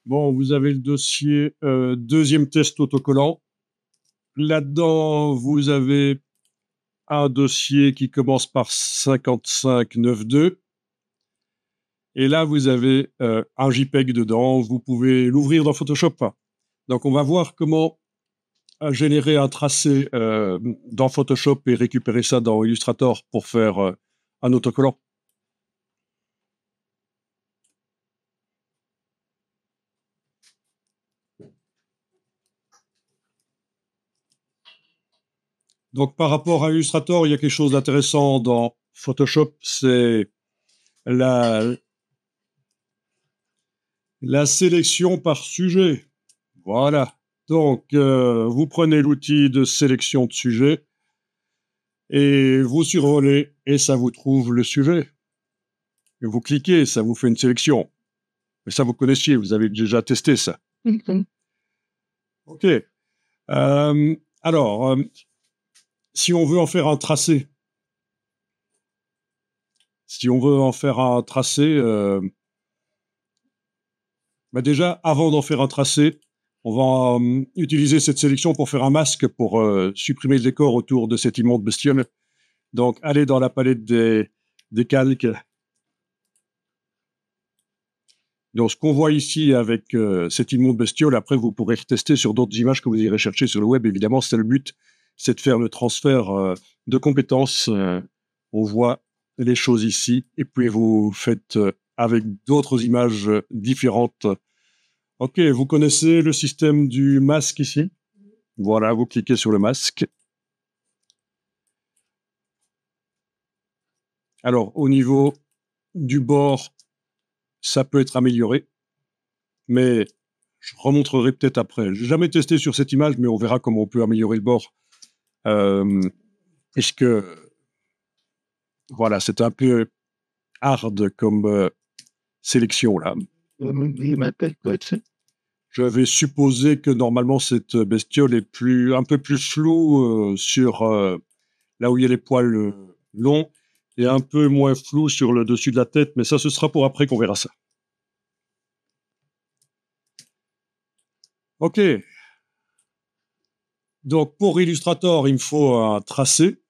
Bon, vous avez le dossier deuxième test autocollant. Là-dedans, vous avez un dossier qui commence par 5592. Et là, vous avez un JPEG dedans. Vous pouvez l'ouvrir dans Photoshop. Donc, on va voir comment générer un tracé dans Photoshop et récupérer ça dans Illustrator pour faire un autocollant. Donc, par rapport à Illustrator, il y a quelque chose d'intéressant dans Photoshop, c'est la sélection par sujet. Voilà. Donc, vous prenez l'outil de sélection de sujet et vous survolez et ça vous trouve le sujet. Et vous cliquez, ça vous fait une sélection. Mais ça, vous connaissiez, vous avez déjà testé ça. OK. Alors, si on veut en faire un tracé, déjà, avant d'en faire un tracé, on va utiliser cette sélection pour faire un masque pour supprimer le décor autour de cette immonde bestiole. Donc, allez dans la palette des calques. Donc, ce qu'on voit ici avec cette immonde bestiole, après, vous pourrez retester sur d'autres images que vous irez chercher sur le web. Évidemment, c'est le but, c'est de faire le transfert de compétences. On voit les choses ici, et puis vous faites avec d'autres images différentes. OK, vous connaissez le système du masque ici? Voilà, vous cliquez sur le masque. Alors, au niveau du bord, ça peut être amélioré, mais je remontrerai peut-être après. J'ai jamais testé sur cette image, mais on verra comment on peut améliorer le bord. Est-ce que, voilà, c'est un peu hard comme sélection là. Je vais supposer que normalement cette bestiole est un peu plus floue sur là où il y a les poils longs et un peu moins flou sur le dessus de la tête, mais ça, ce sera pour après qu'on verra ça. OK. Donc, pour Illustrator, il me faut un tracé,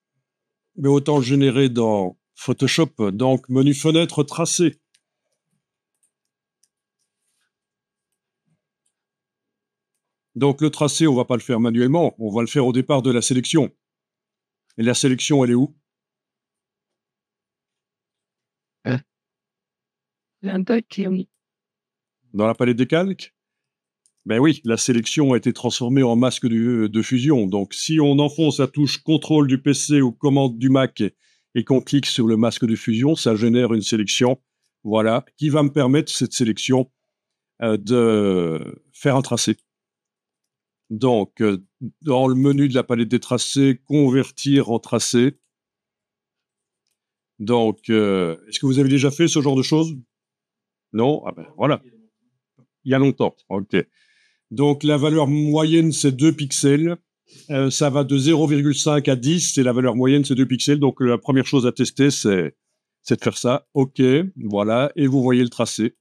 mais autant le générer dans Photoshop. Donc, menu fenêtre, tracé. Donc, le tracé, on va pas le faire manuellement, on va le faire au départ de la sélection. Et la sélection, elle est où? Dans la palette des calques? Ben oui, la sélection a été transformée en masque de fusion. Donc, si on enfonce la touche contrôle du PC ou commande du Mac et qu'on clique sur le masque de fusion, ça génère une sélection, voilà, qui va me permettre, cette sélection, de faire un tracé. Donc, dans le menu de la palette des tracés, convertir en tracé. Donc, est-ce que vous avez déjà fait ce genre de choses? Non? Ah ben voilà. Il y a longtemps. OK. Donc, la valeur moyenne, c'est 2 pixels. Ça va de 0,5 à 10, et la valeur moyenne, c'est 2 pixels. Donc, la première chose à tester, c'est de faire ça. OK, voilà, et vous voyez le tracé.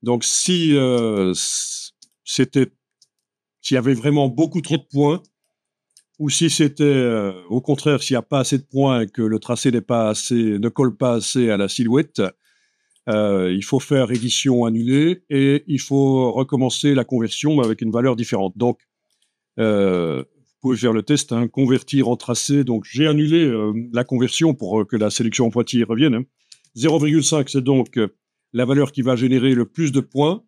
Donc, s'il y avait vraiment beaucoup trop de points, ou si c'était au contraire, s'il n'y a pas assez de points et que le tracé ne colle pas assez à la silhouette, il faut faire édition annulée et il faut recommencer la conversion avec une valeur différente. Donc, vous pouvez faire le test, hein, convertir en tracé. Donc, j'ai annulé la conversion pour que la sélection en pointillé revienne. Hein. 0,5, c'est donc la valeur qui va générer le plus de points.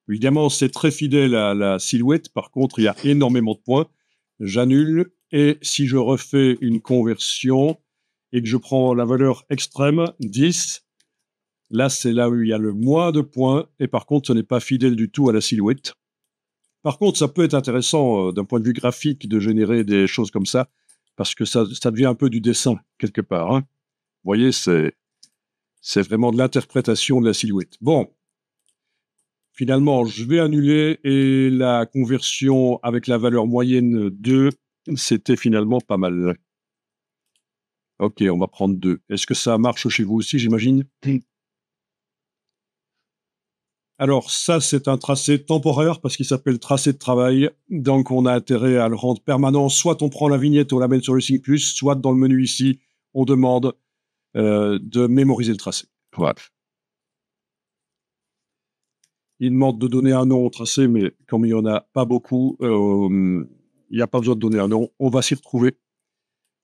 Évidemment, c'est très fidèle à la silhouette. Par contre, il y a énormément de points. J'annule. Et si je refais une conversion et que je prends la valeur extrême, 10, là, c'est là où il y a le moins de points. Et par contre, ce n'est pas fidèle du tout à la silhouette. Par contre, ça peut être intéressant d'un point de vue graphique de générer des choses comme ça, parce que ça devient un peu du dessin, quelque part. Hein. Vous voyez, c'est vraiment de l'interprétation de la silhouette. Bon, finalement, je vais annuler et la conversion avec la valeur moyenne 2, c'était finalement pas mal. Ok, on va prendre 2. Est-ce que ça marche chez vous aussi, j'imagine? Oui. Alors ça, c'est un tracé temporaire parce qu'il s'appelle tracé de travail. Donc on a intérêt à le rendre permanent. Soit on prend la vignette et on la met sur le Sync+, soit dans le menu ici, on demande de mémoriser le tracé. Voilà. Il demande de donner un nom au tracé, mais comme il n'y en a pas beaucoup, il n'y a pas besoin de donner un nom. On va s'y retrouver.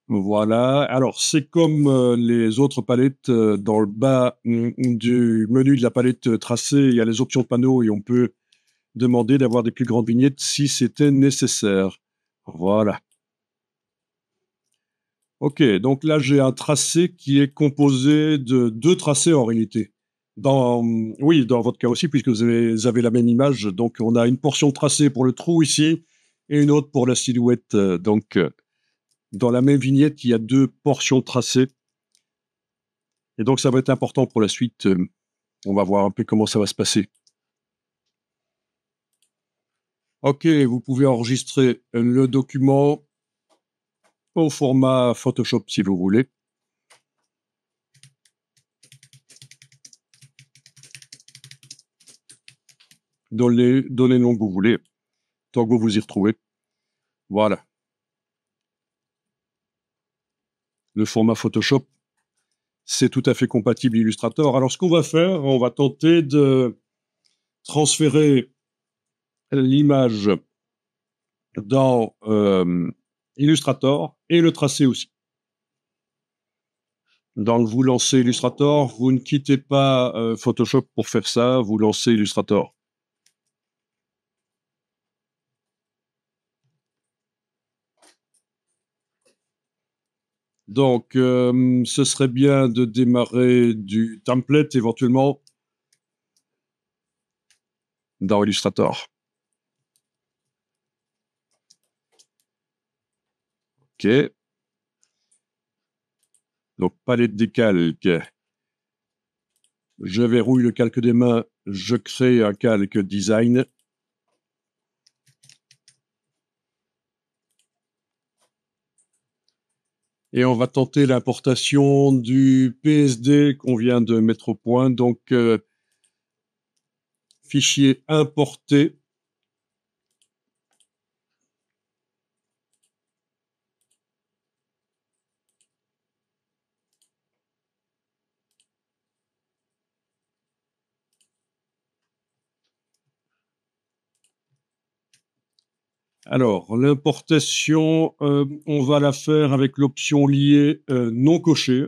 Voilà. Alors, c'est comme les autres palettes. Dans le bas du menu de la palette tracée, il y a les options de panneau et on peut demander d'avoir des plus grandes vignettes si c'était nécessaire. Voilà. Ok, donc là, j'ai un tracé qui est composé de 2 tracés en réalité. Oui, dans votre cas aussi, puisque vous avez la même image. Donc, on a une portion de tracé pour le trou ici et une autre pour la silhouette. Dans la même vignette, il y a 2 portions de tracé. Et donc, ça va être important pour la suite. On va voir un peu comment ça va se passer. Ok, vous pouvez enregistrer le document au format Photoshop si vous voulez. Donnez le nom que vous voulez, tant que vous vous y retrouvez. Voilà. Le format Photoshop, c'est tout à fait compatible Illustrator. Alors, ce qu'on va faire, on va tenter de transférer l'image dans Illustrator et le tracé aussi. Donc, vous lancez Illustrator, vous ne quittez pas Photoshop pour faire ça, vous lancez Illustrator. Donc, ce serait bien de démarrer du template éventuellement dans Illustrator. OK. Donc, palette des calques. Je verrouille le calque des mains. Je crée un calque design. Et on va tenter l'importation du PSD qu'on vient de mettre au point. Donc, fichier importé. Alors, l'importation, on va la faire avec l'option liée non cochée.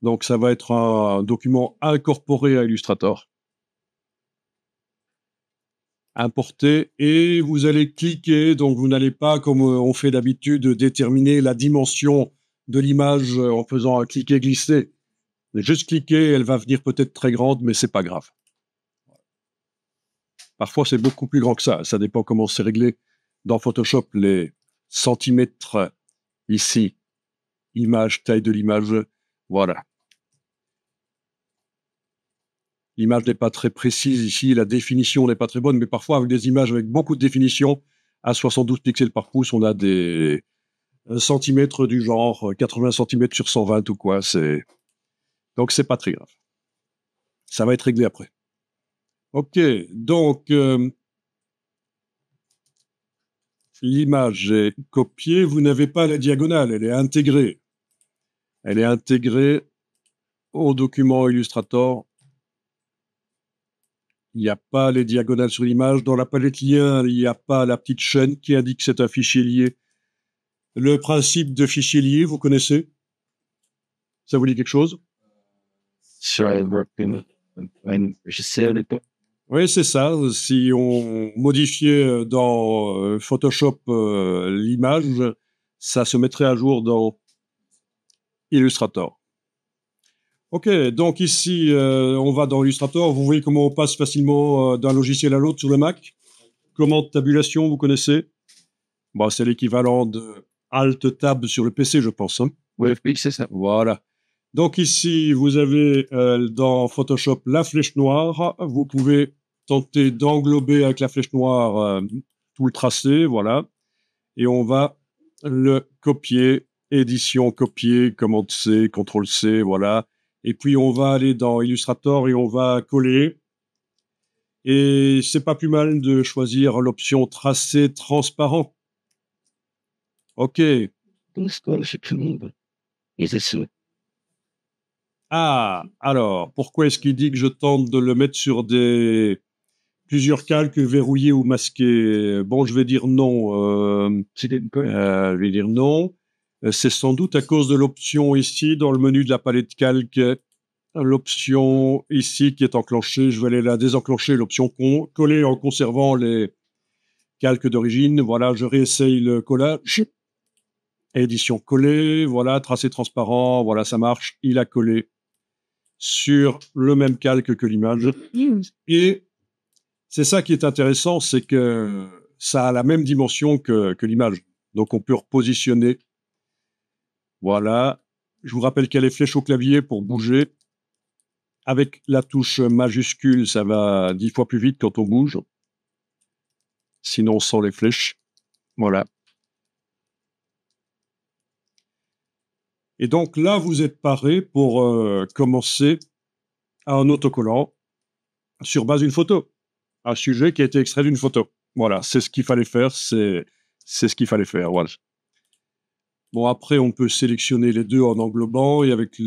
Donc, ça va être un document incorporé à Illustrator. Importer, et vous allez cliquer. Donc, vous n'allez pas, comme on fait d'habitude, déterminer la dimension de l'image en faisant un cliquer-glisser. Juste cliquer, elle va venir peut-être très grande, mais c'est pas grave. Parfois, c'est beaucoup plus grand que ça. Ça dépend comment c'est réglé. Dans Photoshop, les centimètres ici, image, taille de l'image, voilà. L'image n'est pas très précise ici, la définition n'est pas très bonne, mais parfois avec des images avec beaucoup de définition, à 72 pixels par pouce, on a des centimètres du genre 80 cm sur 120 ou quoi. Donc c'est pas très grave. Ça va être réglé après. Ok, donc l'image est copiée. Vous n'avez pas la diagonale, elle est intégrée. Elle est intégrée au document Illustrator. Il n'y a pas les diagonales sur l'image. Dans la palette lien, il n'y a pas la petite chaîne qui indique que c'est un fichier lié. Le principe de fichier lié, vous connaissez? Ça vous dit quelque chose? Oui, c'est ça. Si on modifiait dans Photoshop l'image, ça se mettrait à jour dans Illustrator. Ok, donc ici, on va dans Illustrator. Vous voyez comment on passe facilement d'un logiciel à l'autre sur le Mac. Commande tabulation, vous connaissez? Bon, c'est l'équivalent de Alt-Tab sur le PC, je pense. Hein. Oui, c'est ça. Voilà. Donc ici, vous avez dans Photoshop la flèche noire. Vous pouvez tenter d'englober avec la flèche noire tout le tracé, voilà. Et on va le copier édition, copier, commande C, CTRL C, voilà. Et puis on va aller dans Illustrator et on va coller. Et c'est pas plus mal de choisir l'option tracé transparent. OK. Ah, alors, pourquoi est-ce qu'il dit que je tente de le mettre sur plusieurs calques verrouillés ou masqués? Bon, je vais dire non. Je vais dire non. C'est sans doute à cause de l'option ici, dans le menu de la palette calque, l'option ici qui est enclenchée. Je vais aller la désenclencher, l'option coller en conservant les calques d'origine. Voilà, je réessaye le collage. Édition collée, voilà, tracé transparent, voilà, ça marche. Il a collé sur le même calque que l'image. Et c'est ça qui est intéressant, c'est que ça a la même dimension que l'image. Donc on peut repositionner. Voilà. Je vous rappelle qu'il y a les flèches au clavier pour bouger. Avec la touche majuscule, ça va 10 fois plus vite quand on bouge. Sinon, sans les flèches. Voilà. Et donc là, vous êtes paré pour commencer un autocollant sur base d'une photo. Un sujet qui a été extrait d'une photo. Voilà, c'est ce qu'il fallait faire. C'est ce qu'il fallait faire. Voilà. Bon, après, on peut sélectionner les deux en englobant et avec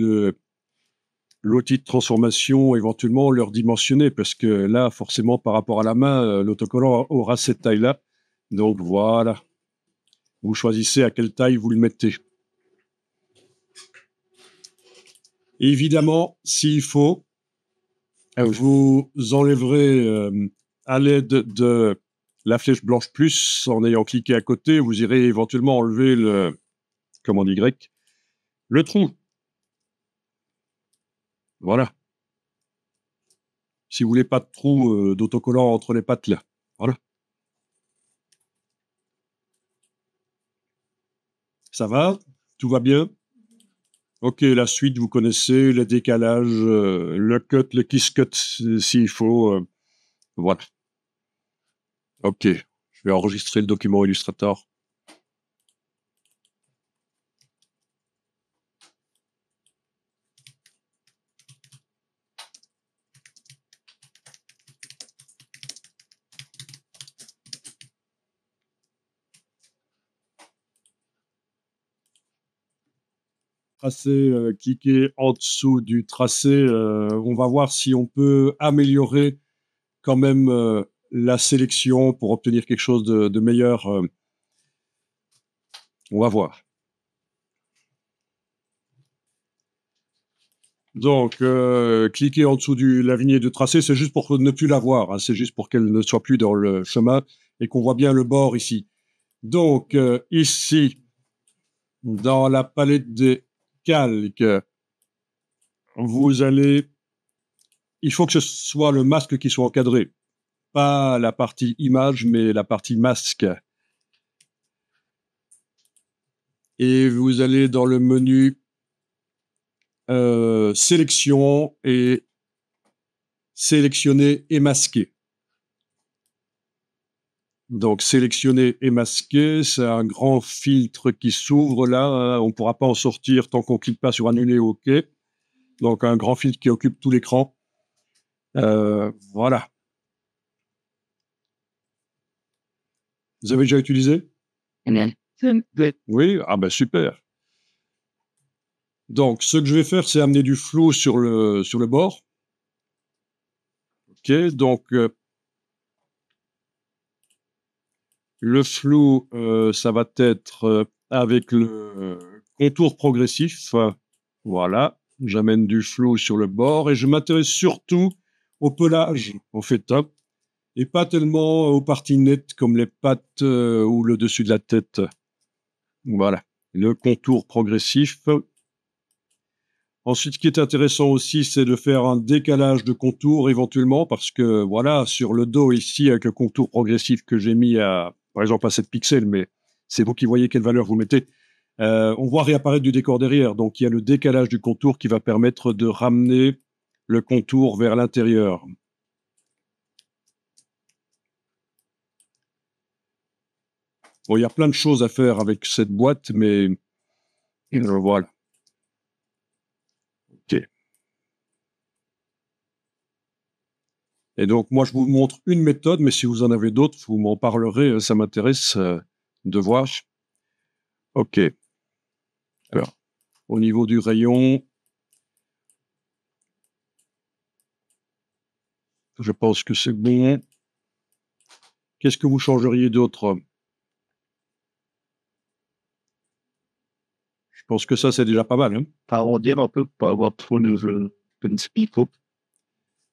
l'outil de transformation, éventuellement, leur dimensionner, parce que là, forcément, par rapport à la main, l'autocollant aura cette taille-là. Donc, voilà. Vous choisissez à quelle taille vous le mettez. Évidemment, s'il faut, vous enlèverez à l'aide de la flèche blanche plus, en ayant cliqué à côté, vous irez éventuellement enlever le, commande Y, le trou. Voilà. Si vous voulez pas de trou d'autocollant entre les pattes là. Voilà. Ça va? Tout va bien? Ok, la suite, vous connaissez, le décalage, le cut, le kiss cut, s'il faut. Voilà. Ok, je vais enregistrer le document Illustrator. Tracé, cliquez en dessous du tracé. On va voir si on peut améliorer quand même la sélection pour obtenir quelque chose de meilleur. On va voir. Donc, cliquez en dessous de la vignette de tracé, c'est juste pour ne plus la voir, hein, c'est juste pour qu'elle ne soit plus dans le chemin et qu'on voit bien le bord ici. Donc, ici, dans la palette des calques, vous allez... Il faut que ce soit le masque qui soit encadré, pas la partie image, mais la partie masque. Et vous allez dans le menu sélection et sélectionner et masquer. Donc, sélectionner et masquer, c'est un grand filtre qui s'ouvre là. Hein, on ne pourra pas en sortir tant qu'on ne clique pas sur annuler ou OK. Donc, un grand filtre qui occupe tout l'écran. Voilà. Vous avez déjà utilisé? Oui? Ah ben super. Donc, ce que je vais faire, c'est amener du flou sur le bord. OK, donc le flou, ça va être avec le contour progressif. Voilà, j'amène du flou sur le bord et je m'intéresse surtout au pelage, en fait, hein, et pas tellement aux parties nettes comme les pattes ou le dessus de la tête. Voilà, le contour progressif. Ensuite, ce qui est intéressant aussi, c'est de faire un décalage de contour éventuellement, parce que voilà, sur le dos ici, avec le contour progressif que j'ai mis à, par exemple, à 7 pixels, mais c'est vous qui voyez quelle valeur vous mettez, on voit réapparaître du décor derrière. Donc, il y a le décalage du contour qui va permettre de ramener le contour vers l'intérieur. Bon, il y a plein de choses à faire avec cette boîte, mais Voilà. OK. Et donc, moi, je vous montre une méthode, mais si vous en avez d'autres, vous m'en parlerez, ça m'intéresse de voir. OK. Alors, au niveau du rayon, je pense que c'est bon. Qu'est-ce que vous changeriez d'autre? Je pense que ça, c'est déjà pas mal, hein. Arrondir un peu pour avoir trop de petits picots.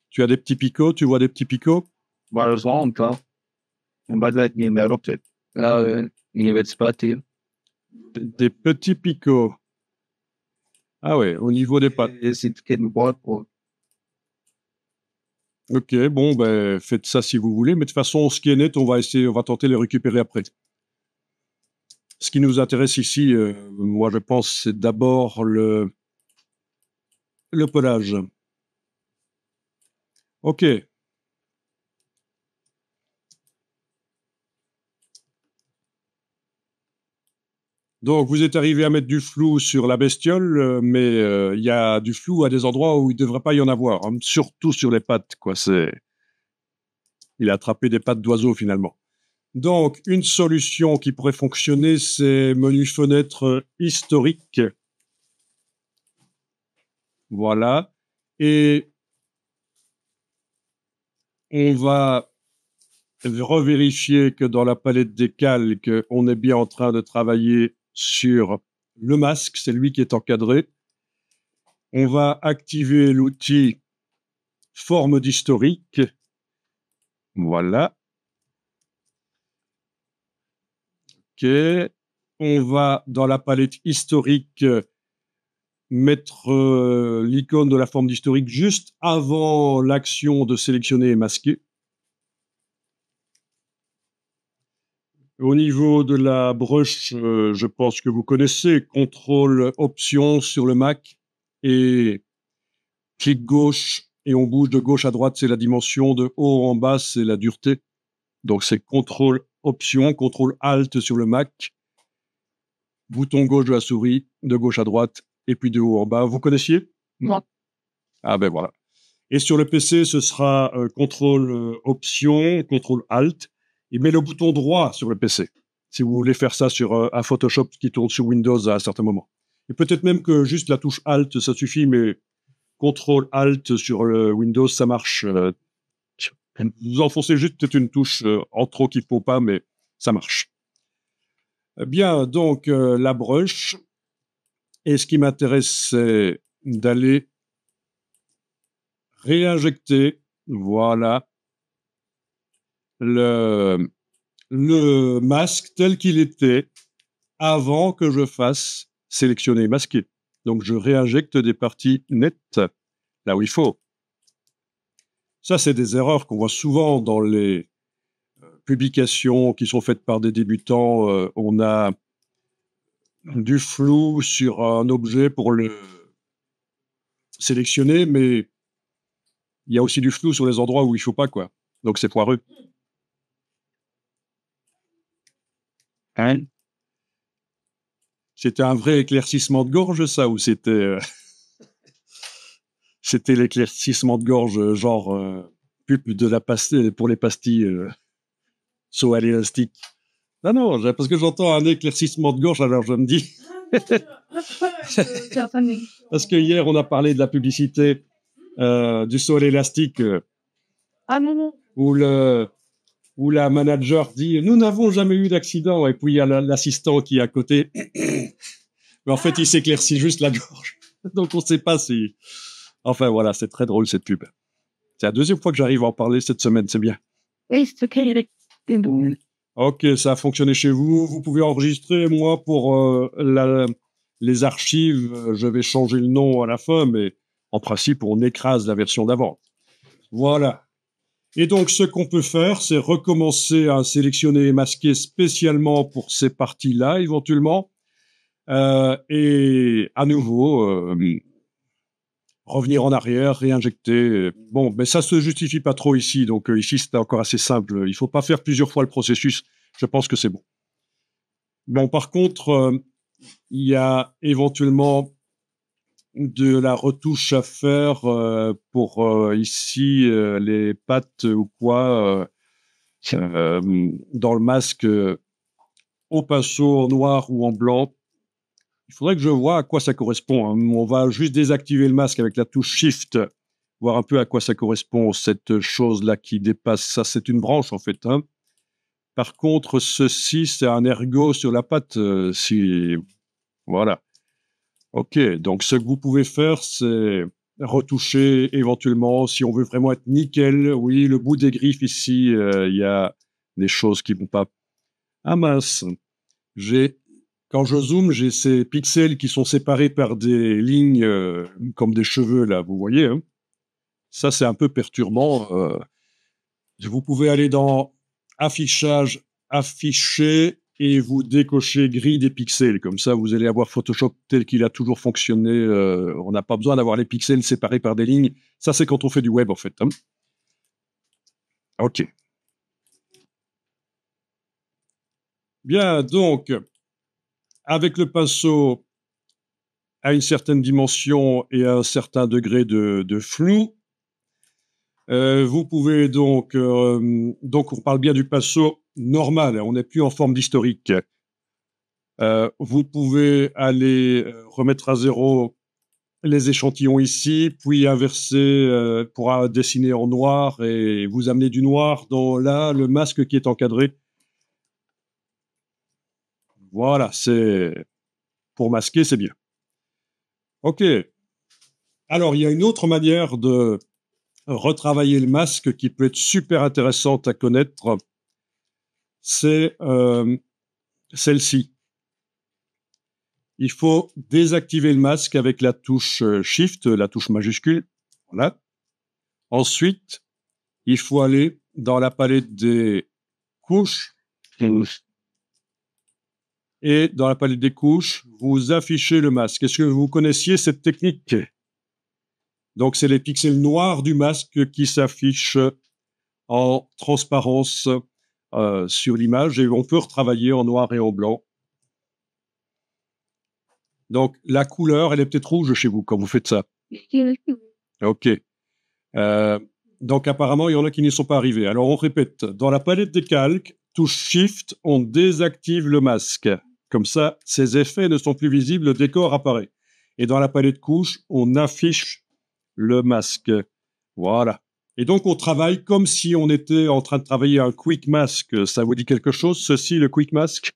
Tu as des petits picots, tu vois des petits picots? Par exemple, là, on va mettre les numéros peut-être. Là, il va se battre. Des petits picots. Ah ouais, au niveau des pattes. Et c'est quelle boîte pour. OK, bon, ben, faites ça si vous voulez, mais de toute façon, ce qui est net, on va tenter de les récupérer après. Ce qui nous intéresse ici, moi, je pense, c'est d'abord le pelage. OK. Donc, vous êtes arrivé à mettre du flou sur la bestiole, mais il y a du flou à des endroits où il ne devrait pas y en avoir, hein, surtout sur les pattes, quoi. Il a attrapé des pattes d'oiseau, finalement. Donc, une solution qui pourrait fonctionner, c'est menu fenêtre historique. Voilà. Et on va revérifier que dans la palette des calques, on est bien en train de travailler sur le masque, c'est lui qui est encadré. On va activer l'outil forme d'historique. Voilà. OK. On va, dans la palette historique, mettre l'icône de la forme d'historique juste avant l'action de sélectionner et masquer. Au niveau de la brush, je pense que vous connaissez, contrôle option sur le Mac et clic gauche et on bouge de gauche à droite, c'est la dimension, de haut en bas, c'est la dureté. Donc c'est contrôle option, contrôle alt sur le Mac, bouton gauche de la souris, de gauche à droite et puis de haut en bas. Vous connaissiez? Non. Ah ben voilà. Et sur le PC, ce sera contrôle option, contrôle alt, et met le bouton droit sur le PC. Si vous voulez faire ça sur un Photoshop qui tourne sur Windows à un certain moment. Et peut-être même que juste la touche alt, ça suffit, mais contrôle alt sur le Windows, ça marche. Vous enfoncez juste peut-être une touche en trop qu'il faut pas, mais ça marche. Bien, donc la brush. Et ce qui m'intéresse, c'est d'aller réinjecter, voilà, le masque tel qu'il était avant que je fasse sélectionner et masquer. Donc, je réinjecte des parties nettes là où il faut. Ça, c'est des erreurs qu'on voit souvent dans les publications qui sont faites par des débutants. On a du flou sur un objet pour le sélectionner, mais il y a aussi du flou sur les endroits où il ne faut pas, quoi. Donc, c'est foireux. Hein? C'était un vrai éclaircissement de gorge, ça, ou c'était c'était l'éclaircissement de gorge, genre pub de la pastille pour les pastilles saut à l'élastique. Ah non, parce que j'entends un éclaircissement de gorge, alors je me dis. Parce que hier, on a parlé de la publicité du saut à l'élastique où la manager dit « Nous n'avons jamais eu d'accident ». Et puis, il y a l'assistant qui est à côté. Mais en fait, il s'éclaircit juste la gorge. Donc, on ne sait pas si... Enfin, voilà, c'est très drôle, cette pub. C'est la deuxième fois que j'arrive à en parler cette semaine, c'est bien. Ok, ça a fonctionné chez vous. Vous pouvez enregistrer. Moi, pour les archives, je vais changer le nom à la fin, mais en principe, on écrase la version d'avant. Voilà. Et donc, ce qu'on peut faire, c'est recommencer à sélectionner et masquer spécialement pour ces parties-là, éventuellement. Et à nouveau, revenir en arrière, réinjecter. Bon, mais ça se justifie pas trop ici. Donc ici, c'est encore assez simple. Il faut pas faire plusieurs fois le processus. Je pense que c'est bon. Bon, par contre, Il y a éventuellement de la retouche à faire pour ici les pattes ou quoi dans le masque au pinceau en noir ou en blanc. Il faudrait que je vois à quoi ça correspond, hein. On va juste désactiver le masque avec la touche Shift, voir un peu à quoi ça correspond, cette chose-là qui dépasse. Ça, c'est une branche, en fait, hein. Par contre, ceci, c'est un ergot sur la patte. Voilà. OK. Donc, ce que vous pouvez faire, c'est retoucher éventuellement, si on veut vraiment être nickel. Oui, le bout des griffes ici, il y a des choses qui vont pas. Ah mince. J'ai Quand je zoome, j'ai ces pixels qui sont séparés par des lignes comme des cheveux, là, vous voyez, hein. Ça, c'est un peu perturbant. Vous pouvez aller dans Affichage, Afficher, et vous décochez Grille des pixels. Comme ça, vous allez avoir Photoshop tel qu'il a toujours fonctionné. On n'a pas besoin d'avoir les pixels séparés par des lignes. Ça, c'est quand on fait du web, en fait, hein. OK. Bien, donc, avec le pinceau à une certaine dimension et à un certain degré de flou, vous pouvez donc on parle bien du pinceau normal, hein, on n'est plus en forme d'historique. Vous pouvez aller remettre à zéro les échantillons ici, puis inverser pour dessiner en noir et vous amener du noir dans là le masque qui est encadré. Voilà, c'est pour masquer, c'est bien. OK. Alors, il y a une autre manière de retravailler le masque qui peut être super intéressante à connaître, c'est celle-ci. Il faut désactiver le masque avec la touche Shift, la touche majuscule. Voilà. Ensuite, il faut aller dans la palette des couches. Et dans la palette des couches, vous affichez le masque. Est-ce que vous connaissiez cette technique? Donc, c'est les pixels noirs du masque qui s'affichent en transparence sur l'image et on peut retravailler en noir et en blanc. Donc, la couleur, elle est peut-être rouge chez vous quand vous faites ça. OK. Donc, apparemment, il y en a qui n'y sont pas arrivés. Alors, on répète. Dans la palette des calques, touche Shift, on désactive le masque. Comme ça, ces effets ne sont plus visibles, le décor apparaît. Et dans la palette couche, on affiche le masque. Voilà. Et donc, on travaille comme si on était en train de travailler un quick mask. Ça vous dit quelque chose, ceci, le quick mask?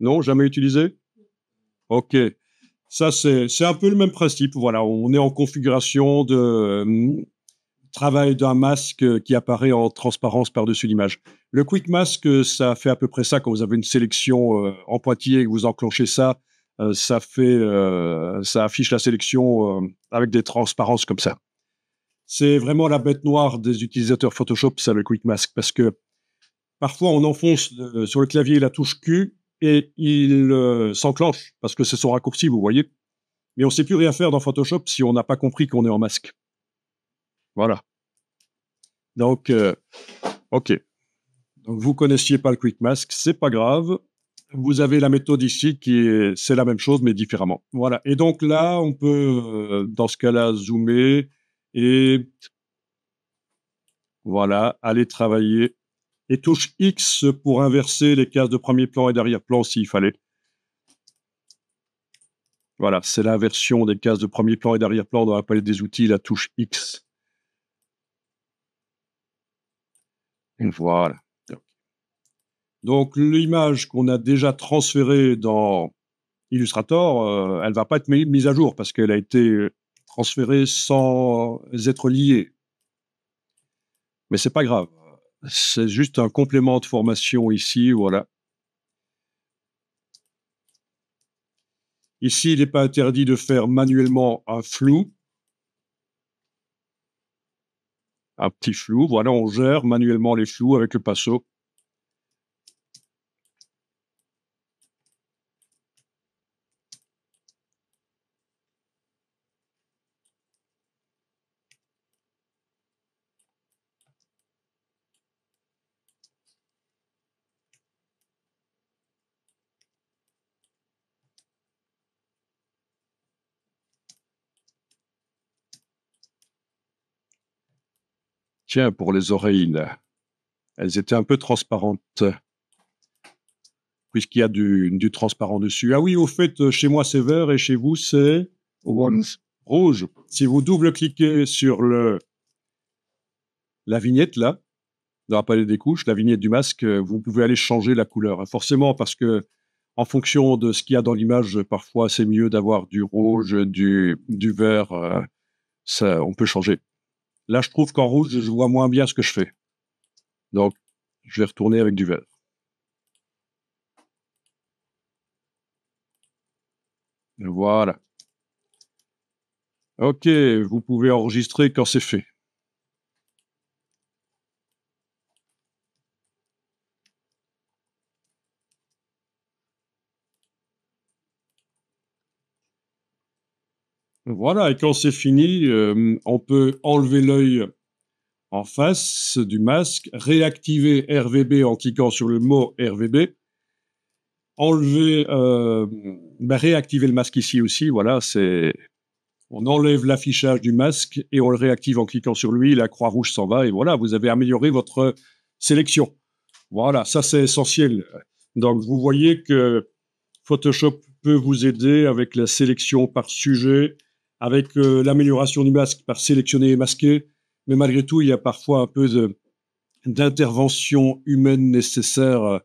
Non, jamais utilisé? OK. Ça, c'est un peu le même principe. Voilà, on est en configuration de travail d'un masque qui apparaît en transparence par-dessus l'image. Le quick mask, ça fait à peu près ça quand vous avez une sélection en pointillé et que vous enclenchez ça. Ça affiche la sélection avec des transparences comme ça. C'est vraiment la bête noire des utilisateurs Photoshop, ça, le quick mask, parce que parfois on enfonce sur le clavier la touche Q et il s'enclenche parce que c'est son raccourci, vous voyez. Mais on ne sait plus rien faire dans Photoshop si on n'a pas compris qu'on est en masque. Voilà. Donc, OK. Donc, vous connaissiez pas le quick mask, c'est pas grave. Vous avez la méthode ici c'est la même chose mais différemment. Voilà. Et donc là, on peut, dans ce cas-là, zoomer et voilà, aller travailler. Et touche X pour inverser les cases de premier plan et d'arrière-plan s'il fallait. Voilà, c'est l'inversion des cases de premier plan et d'arrière-plan dans la palette des outils, la touche X. Voilà. Donc l'image qu'on a déjà transférée dans Illustrator, elle va pas être mise à jour parce qu'elle a été transférée sans être liée. Mais c'est pas grave. C'est juste un complément de formation ici, voilà. Ici, il n'est pas interdit de faire manuellement un flou. Un petit flou, voilà, on gère manuellement les flous avec le pinceau. Tiens, pour les oreilles, là, elles étaient un peu transparentes, puisqu'il y a du transparent dessus. Ah oui, au fait, chez moi, c'est vert et chez vous, c'est rouge. Si vous double-cliquez sur la vignette, là, dans la palette des couches, la vignette du masque, vous pouvez aller changer la couleur. Forcément, parce que en fonction de ce qu'il y a dans l'image, parfois, c'est mieux d'avoir du rouge, du vert. Ça, on peut changer. Là, je trouve qu'en rouge, je vois moins bien ce que je fais. Donc, je vais retourner avec du vert. Voilà. OK, vous pouvez enregistrer quand c'est fait. Voilà, et quand c'est fini, on peut enlever l'œil en face du masque, réactiver RVB en cliquant sur le mot RVB, enlever, réactiver le masque ici aussi, voilà, on enlève l'affichage du masque et on le réactive en cliquant sur lui, la croix rouge s'en va et voilà, vous avez amélioré votre sélection. Voilà, ça c'est essentiel. Donc vous voyez que Photoshop peut vous aider avec la sélection par sujet, avec l'amélioration du masque par sélectionner et masquer, mais malgré tout, il y a parfois un peu d'intervention humaine nécessaire.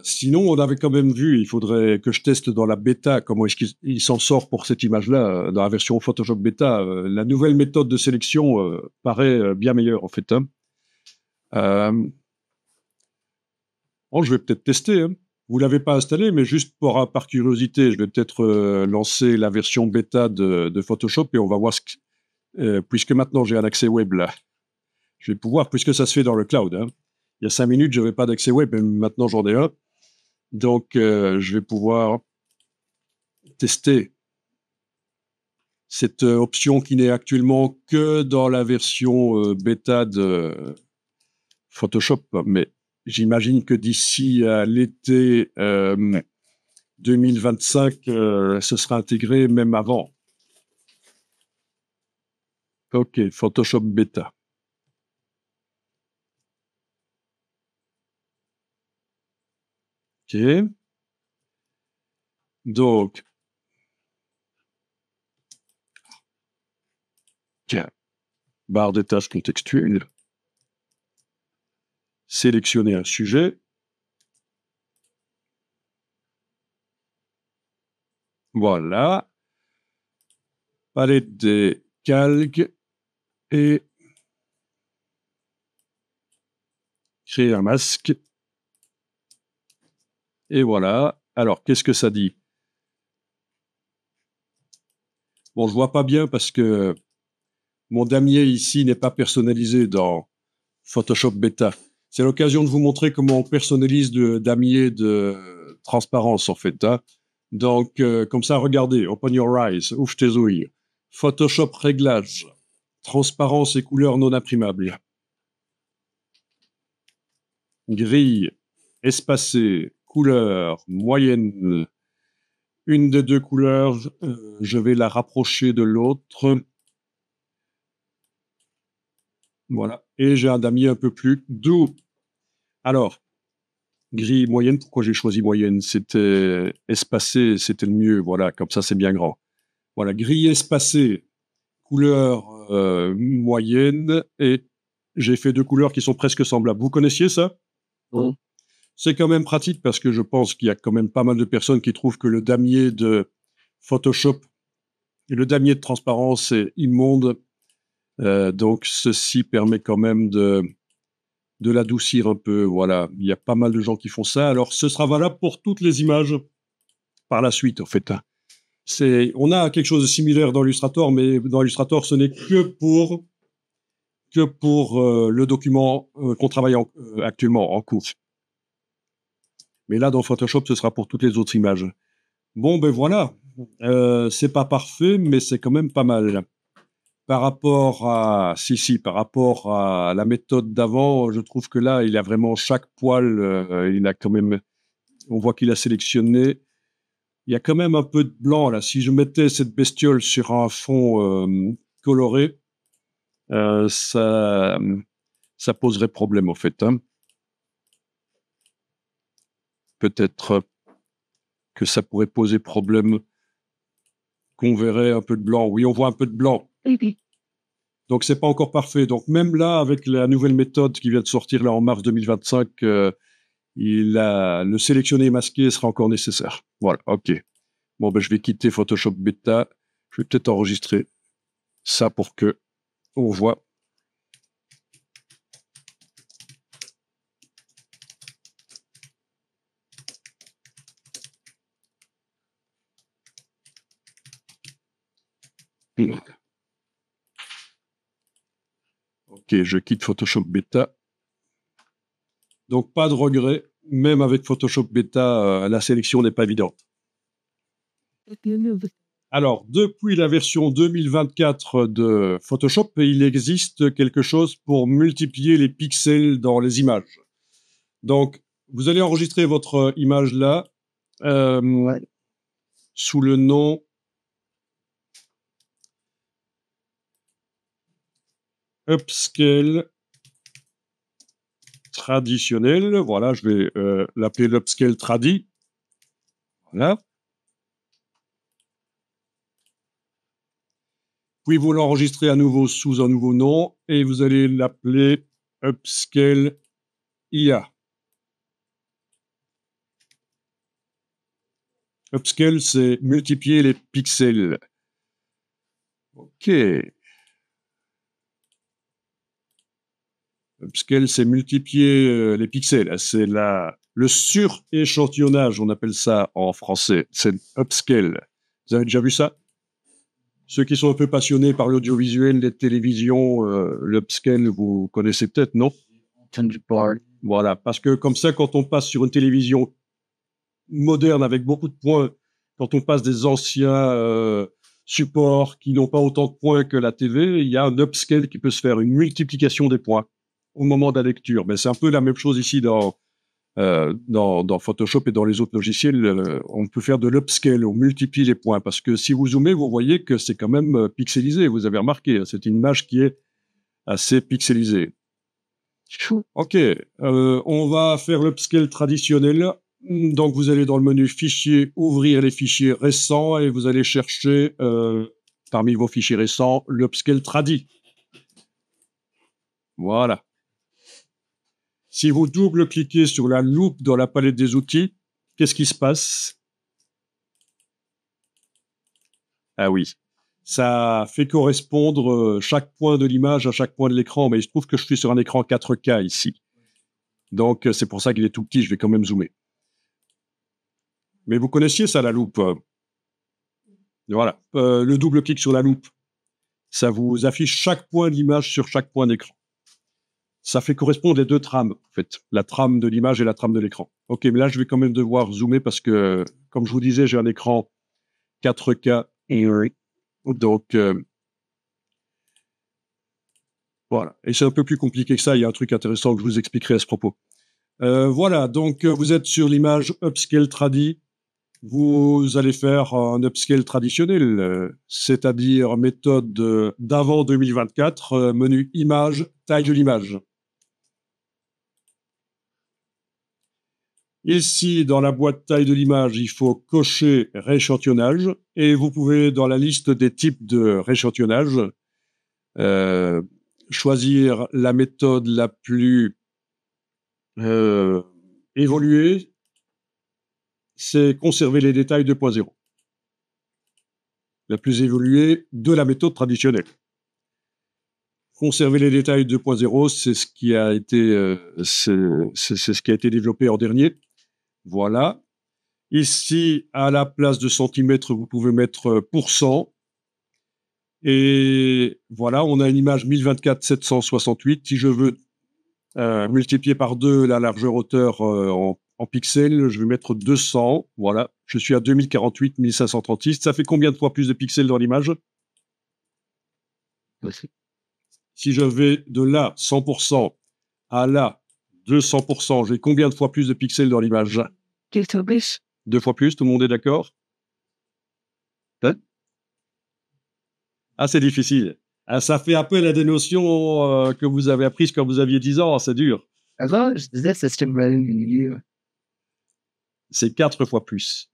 Sinon, on avait quand même vu, il faudrait que je teste dans la bêta comment est-ce qu'il s'en sort pour cette image-là, dans la version Photoshop bêta. La nouvelle méthode de sélection paraît bien meilleure en fait. Hein. Bon, je vais peut-être tester. Hein. Vous l'avez pas installé, mais juste par curiosité, je vais peut-être lancer la version bêta de Photoshop et on va voir puisque maintenant j'ai un accès web là. Je vais pouvoir, puisque ça se fait dans le cloud. Hein. Il y a 5 minutes, je n'avais pas d'accès web, mais maintenant j'en ai un. Donc, je vais pouvoir tester cette option qui n'est actuellement que dans la version bêta de Photoshop. Mais j'imagine que d'ici à l'été 2025, ce sera intégré même avant. OK, Photoshop bêta. OK. Donc, tiens, barre des tâches contextuelles. Sélectionner un sujet. Voilà. Palette des calques et créer un masque. Et voilà. Alors, qu'est-ce que ça dit? Bon, je vois pas bien parce que mon damier ici n'est pas personnalisé dans Photoshop Beta. C'est l'occasion de vous montrer comment on personnalise le damier de transparence, en fait. Hein. Donc, comme ça, regardez, open your eyes, ouvre tes yeux. Photoshop réglage, transparence et couleurs non imprimables. Grille, espacée, couleur, moyenne. Une des deux couleurs, je vais la rapprocher de l'autre. Voilà. Et j'ai un damier un peu plus doux. Alors, gris moyenne, pourquoi j'ai choisi moyenne? C'était espacé, c'était le mieux. Voilà, comme ça, c'est bien grand. Voilà, gris espacé, couleur moyenne, et j'ai fait deux couleurs qui sont presque semblables. Vous connaissiez ça? Non. C'est quand même pratique parce que je pense qu'il y a quand même pas mal de personnes qui trouvent que le damier de Photoshop et le damier de transparence est immonde. Donc, ceci permet quand même de l'adoucir un peu. Voilà, il y a pas mal de gens qui font ça. Alors, ce sera valable pour toutes les images par la suite, en fait. On a quelque chose de similaire dans Illustrator, mais dans Illustrator, ce n'est que pour le document qu'on travaille actuellement en cours. Mais là, dans Photoshop, ce sera pour toutes les autres images. Bon, ben voilà. C'est pas parfait, mais c'est quand même pas mal. Par rapport à la méthode d'avant, je trouve que là, il a vraiment chaque poil, il a quand même, on voit qu'il a sélectionné. Il y a quand même un peu de blanc là. Si je mettais cette bestiole sur un fond coloré, ça poserait problème, en fait. Hein. Peut-être que ça pourrait poser problème, qu'on verrait un peu de blanc. Oui, on voit un peu de blanc. Donc, c'est pas encore parfait. Donc, même là, avec la nouvelle méthode qui vient de sortir là en mars 2025, le sélectionner et masquer sera encore nécessaire. Voilà, OK. Bon, ben, je vais quitter Photoshop Beta. Je vais peut-être enregistrer ça pour que on voit. OK, je quitte Photoshop Beta. Donc, pas de regret. Même avec Photoshop Beta, la sélection n'est pas évidente. Alors, depuis la version 2024 de Photoshop, il existe quelque chose pour multiplier les pixels dans les images. Donc, vous allez enregistrer votre image là, sous le nom Upscale traditionnel. Voilà, je vais l'appeler l'Upscale Tradi. Voilà. Puis vous l'enregistrez à nouveau sous un nouveau nom et vous allez l'appeler Upscale IA. Upscale, c'est multiplier les pixels. OK. Upscale, c'est multiplier les pixels. C'est le suréchantillonnage, on appelle ça en français. C'est upscale. Vous avez déjà vu ça? Ceux qui sont un peu passionnés par l'audiovisuel, les télévisions, l'upscale, vous connaissez peut-être, non? Voilà, parce que comme ça, quand on passe sur une télévision moderne avec beaucoup de points, quand on passe des anciens supports qui n'ont pas autant de points que la TV, il y a un upscale qui peut se faire, une multiplication des points au moment de la lecture. Mais c'est un peu la même chose ici dans Photoshop et dans les autres logiciels. On peut faire de l'upscale, on multiplie les points, parce que si vous zoomez, vous voyez que c'est quand même pixelisé. Vous avez remarqué, c'est une image qui est assez pixelisée. OK, on va faire l'upscale traditionnel. Donc, vous allez dans le menu Fichier, ouvrir les fichiers récents et vous allez chercher parmi vos fichiers récents l'upscale tradi. Voilà. Si vous double-cliquez sur la loupe dans la palette des outils, qu'est-ce qui se passe? Ah oui, ça fait correspondre chaque point de l'image à chaque point de l'écran, mais il se trouve que je suis sur un écran 4K ici. Donc, c'est pour ça qu'il est tout petit, je vais quand même zoomer. Mais vous connaissiez ça, la loupe? Voilà, le double-clic sur la loupe, ça vous affiche chaque point d'image sur chaque point d'écran. Ça fait correspondre les deux trames, en fait, la trame de l'image et la trame de l'écran. OK, mais là, je vais quand même devoir zoomer parce que, comme je vous disais, j'ai un écran 4K. Donc, voilà. Et c'est un peu plus compliqué que ça. Il y a un truc intéressant que je vous expliquerai à ce propos. Voilà, donc vous êtes sur l'image Upscale Tradi. Vous allez faire un upscale traditionnel, c'est-à-dire méthode d'avant 2024, menu image, taille de l'image. Ici, dans la boîte taille de l'image, il faut cocher rééchantillonnage et vous pouvez, dans la liste des types de rééchantillonnage, choisir la méthode la plus évoluée, c'est conserver les détails 2.0. La plus évoluée de la méthode traditionnelle. Conserver les détails 2.0, c'est ce qui a été, c'est ce qui a été développé en dernier. Voilà. Ici, à la place de centimètres, vous pouvez mettre pourcent. Et voilà, on a une image 1024-768. Si je veux multiplier par 2 la largeur hauteur en pixels, je vais mettre 200. Voilà, je suis à 2048, 1536. Ça fait combien de fois plus de pixels dans l'image? Si je vais de là, 100%, à là, 200%, j'ai combien de fois plus de pixels dans l'image? 2 fois plus, tout le monde est d'accord? Hein? Ah, c'est difficile. Ah, ça fait appel à des notions que vous avez apprises quand vous aviez 10 ans, c'est dur. Alors, je disais, c'est ce que je me dire. C'est 4 fois plus.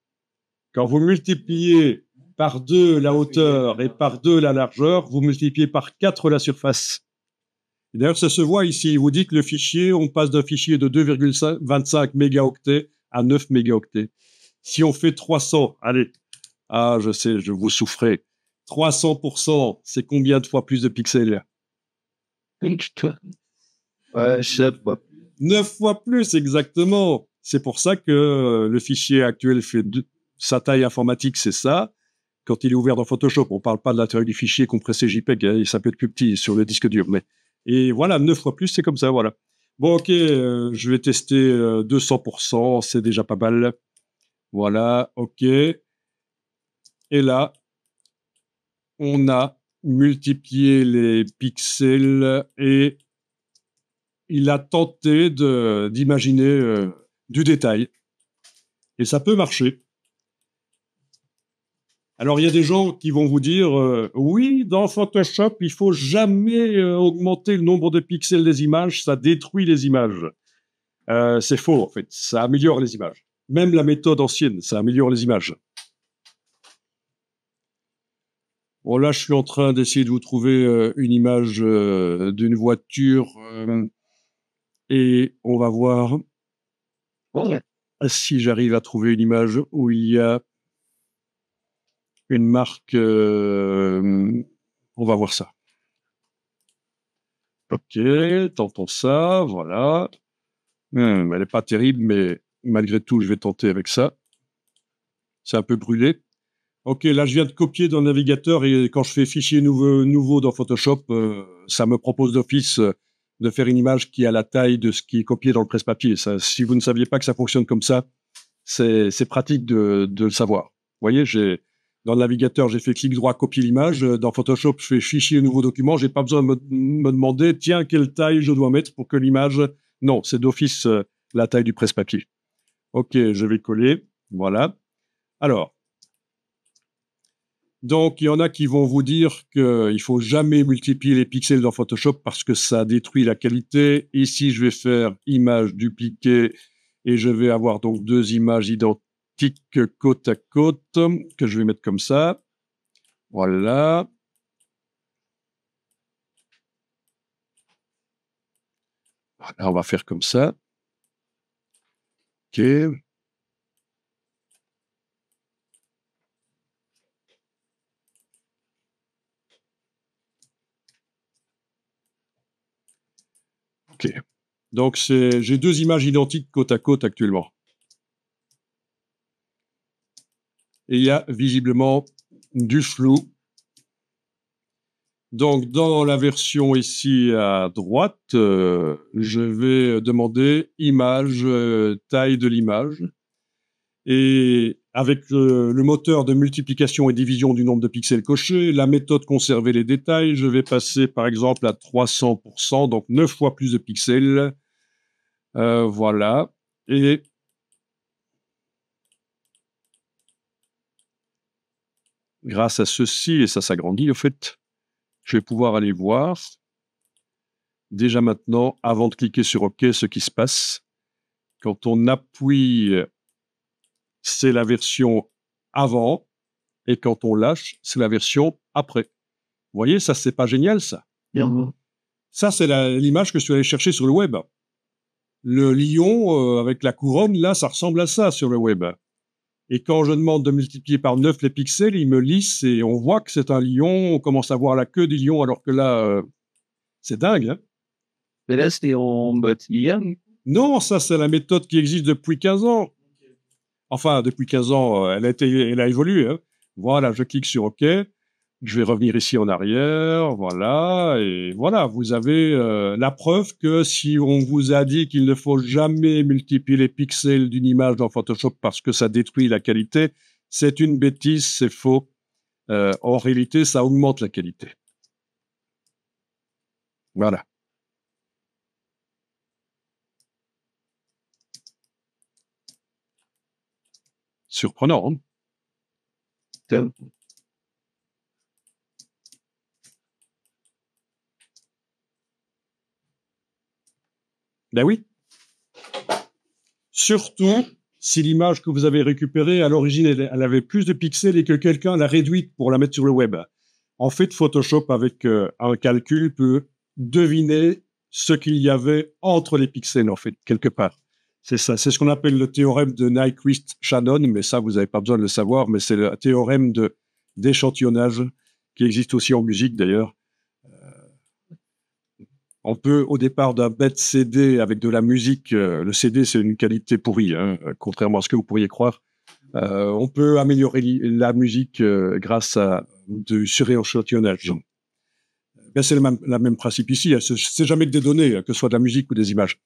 Quand vous multipliez par 2 la hauteur et par 2 la largeur, vous multipliez par 4 la surface. D'ailleurs, ça se voit ici. Il vous dit que le fichier, on passe d'un fichier de 2,25 mégaoctets à 9 mégaoctets. Si on fait 300, allez, ah, je sais, je vous souffrais. 300%, c'est combien de fois plus de pixels? Ouais, je sais pas. 9 fois plus, exactement. C'est pour ça que le fichier actuel fait sa taille informatique, c'est ça. Quand il est ouvert dans Photoshop, on parle pas de l'intérieur du fichier compressé JPEG, hein, ça peut être plus petit sur le disque dur, mais et voilà, 9 fois plus, c'est comme ça, voilà. Bon, ok, je vais tester 200%, c'est déjà pas mal. Voilà, ok. Et là, on a multiplié les pixels et il a tenté d'imaginer du détail. Et ça peut marcher. Alors, il y a des gens qui vont vous dire, oui, dans Photoshop, il faut jamais augmenter le nombre de pixels des images, ça détruit les images. C'est faux, en fait. Ça améliore les images. Même la méthode ancienne, ça améliore les images. Bon, là, je suis en train d'essayer de vous trouver une image d'une voiture et on va voir Ouais. si j'arrive à trouver une image où il y a une marque. On va voir ça. Ok, tentons ça, voilà. Elle n'est pas terrible, mais malgré tout, je vais tenter avec ça. C'est un peu brûlé. Ok, là, je viens de copier dans le navigateur et quand je fais fichier nouveau dans Photoshop, ça me propose d'office de faire une image qui a la taille de ce qui est copié dans le presse-papier. Ça, si vous ne saviez pas que ça fonctionne comme ça, c'est pratique de le savoir. Vous voyez, dans le navigateur, j'ai fait clic droit, copier l'image. Dans Photoshop, je fais fichier, nouveau document. J'ai pas besoin de me demander, tiens, quelle taille je dois mettre pour que l'image... Non, c'est d'office la taille du presse-papier. Ok, je vais coller. Voilà. Alors, donc, il y en a qui vont vous dire qu'il faut jamais multiplier les pixels dans Photoshop parce que ça détruit la qualité. Ici, je vais faire image dupliquée et je vais avoir donc 2 images identiques côte à côte que je vais mettre comme ça. Voilà. Voilà, on va faire comme ça. Ok. Ok. Donc, j'ai 2 images identiques côte à côte actuellement. Et il y a visiblement du flou. Donc, dans la version ici à droite, je vais demander image, taille de l'image. Et avec le moteur de multiplication et division du nombre de pixels cochés, la méthode conserver les détails, je vais passer par exemple à 300%, donc 9 fois plus de pixels. Voilà. Et grâce à ceci, et ça s'agrandit au fait, je vais pouvoir aller voir déjà maintenant, avant de cliquer sur OK, ce qui se passe. Quand on appuie, c'est la version avant, et quand on lâche, c'est la version après. Vous voyez, ça, c'est pas génial, ça. Ça, c'est l'image que je suis allé chercher sur le web. Le lion avec la couronne, là, ça ressemble à ça sur le web. Et quand je demande de multiplier par 9 les pixels, il me lisse et on voit que c'est un lion. On commence à voir la queue du lion, alors que là, c'est dingue. Hein. Mais là, c'était en mode hier. Non, ça, c'est la méthode qui existe depuis 15 ans. Enfin, depuis 15 ans, elle a évolué. Hein. Voilà, je clique sur OK. Je vais revenir ici en arrière, voilà, et voilà, vous avez la preuve que si on vous a dit qu'il ne faut jamais multiplier les pixels d'une image dans Photoshop parce que ça détruit la qualité, c'est une bêtise, c'est faux. En réalité, ça augmente la qualité. Voilà. Surprenant, hein. Ben oui. Surtout si l'image que vous avez récupérée, à l'origine, elle avait plus de pixels et que quelqu'un l'a réduite pour la mettre sur le web. En fait, Photoshop, avec un calcul, peut deviner ce qu'il y avait entre les pixels, en fait, quelque part. C'est ça, c'est ce qu'on appelle le théorème de Nyquist-Shannon, mais ça, vous n'avez pas besoin de le savoir, mais c'est le théorème d'échantillonnage qui existe aussi en musique, d'ailleurs. On peut, au départ d'un bête CD avec de la musique, le CD, c'est une qualité pourrie, hein, contrairement à ce que vous pourriez croire. On peut améliorer la musique grâce à du suréchantillonnage. Ben, c'est la même principe ici. Hein. C'est jamais que des données, que ce soit de la musique ou des images.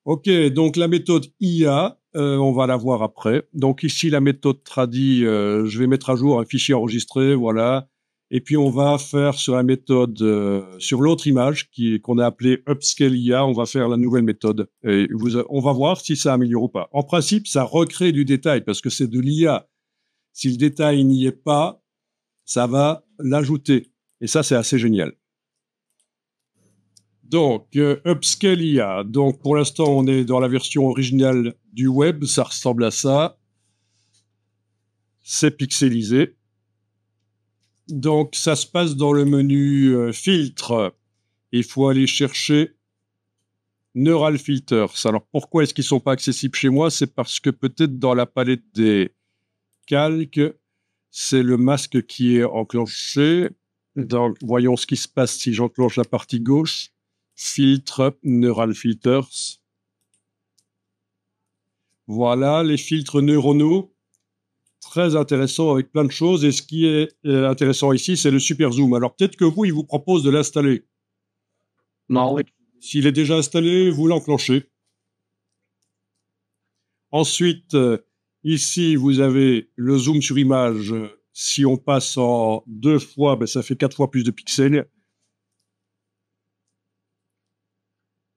OK, donc la méthode IA, on va la voir après. Donc ici, la méthode tradi, je vais mettre à jour un fichier enregistré, voilà. Et puis on va faire sur la méthode, sur l'autre image qu'on a appelée Upscale IA, on va faire la nouvelle méthode. Et on va voir si ça améliore ou pas. En principe, ça recrée du détail parce que c'est de l'IA. Si le détail n'y est pas, ça va l'ajouter. Et ça, c'est assez génial. Donc, Upscale IA. Donc, pour l'instant, on est dans la version originale du web. Ça ressemble à ça. C'est pixelisé. Donc, ça se passe dans le menu filtre. Il faut aller chercher Neural Filters. Alors, pourquoi est-ce qu'ils sont pas accessibles chez moi? C'est parce que peut-être dans la palette des calques, c'est le masque qui est enclenché. Donc, voyons ce qui se passe si j'enclenche la partie gauche. Filtre, Neural Filters. Voilà, les filtres neuronaux, très intéressant avec plein de choses. Et ce qui est intéressant ici, c'est le super zoom. Alors peut-être que vous, il vous propose de l'installer. Non, oui. S'il est déjà installé, vous l'enclenchez. Ensuite, ici, vous avez le zoom sur image. Si on passe en 2 fois, ben, ça fait 4 fois plus de pixels.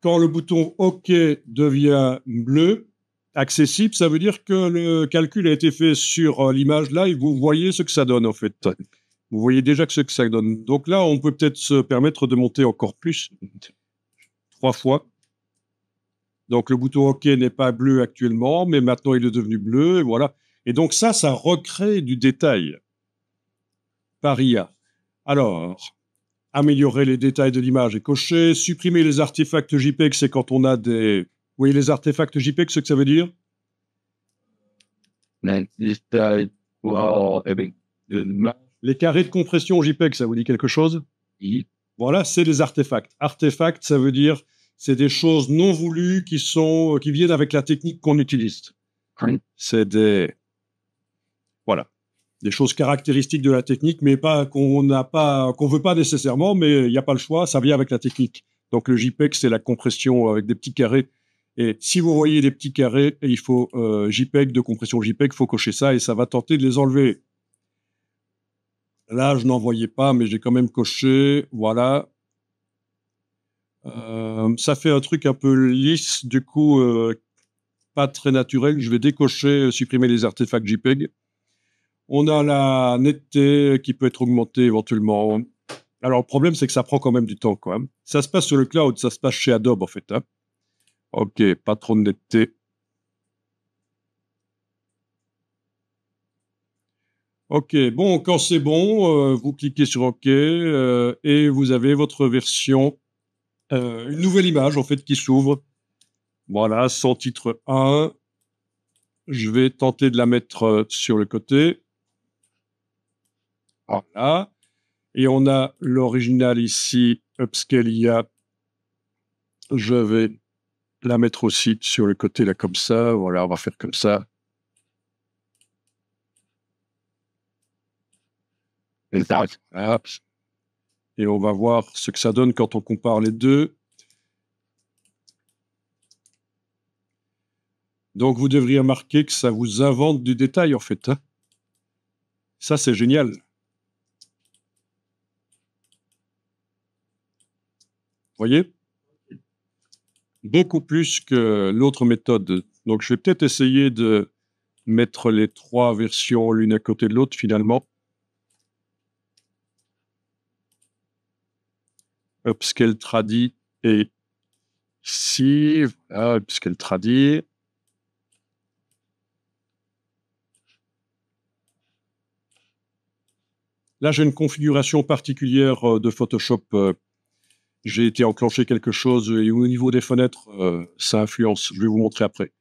Quand le bouton OK devient bleu, accessible, ça veut dire que le calcul a été fait sur l'image là et vous voyez ce que ça donne en fait. Vous voyez déjà ce que ça donne. Donc là, on peut peut-être se permettre de monter encore plus, 3 fois. Donc le bouton OK n'est pas bleu actuellement, mais maintenant il est devenu bleu, et voilà. Et donc ça recrée du détail par IA. Alors, améliorer les détails de l'image est coché. Supprimer les artefacts JPEG, c'est quand on a des... Vous voyez les artefacts JPEG, ce que ça veut dire? Les carrés de compression JPEG, ça vous dit quelque chose? Oui. Voilà, c'est des artefacts. Artefacts, ça veut dire c'est des choses non voulues qui viennent avec la technique qu'on utilise. Oui. C'est des choses caractéristiques de la technique, mais qu'on veut pas nécessairement, mais il n'y a pas le choix, ça vient avec la technique. Donc le JPEG, c'est la compression avec des petits carrés. Et si vous voyez des petits carrés, il faut JPEG de compression JPEG, faut cocher ça et ça va tenter de les enlever. Là, je n'en voyais pas, mais j'ai quand même coché. Voilà. Ça fait un truc un peu lisse, du coup, pas très naturel. Je vais décocher, supprimer les artefacts JPEG. On a la netteté qui peut être augmentée éventuellement. Alors, le problème, c'est que ça prend quand même du temps, quoi. Ça se passe sur le cloud, ça se passe chez Adobe, en fait. Hein. OK, pas trop de netteté. OK, bon, quand c'est bon, vous cliquez sur OK et vous avez votre version, une nouvelle image, en fait, qui s'ouvre. Voilà, son titre 1. Je vais tenter de la mettre sur le côté. Voilà. Et on a l'original ici, Upscale IA. Je vais la mettre aussi sur le côté, là, comme ça. Voilà, on va faire comme ça. Voilà. Et on va voir ce que ça donne quand on compare les deux. Donc, vous devriez remarquer que ça vous invente du détail, en fait. Hein. Ça, c'est génial. Vous voyez? Beaucoup plus que l'autre méthode. Donc, je vais peut-être essayer de mettre les 3 versions l'une à côté de l'autre, finalement. Upscale Tradi et Ici, voilà, puisqu'elle traduit. Là, j'ai une configuration particulière de Photoshop. J'ai été enclencher quelque chose et au niveau des fenêtres, ça influence. Je vais vous montrer après.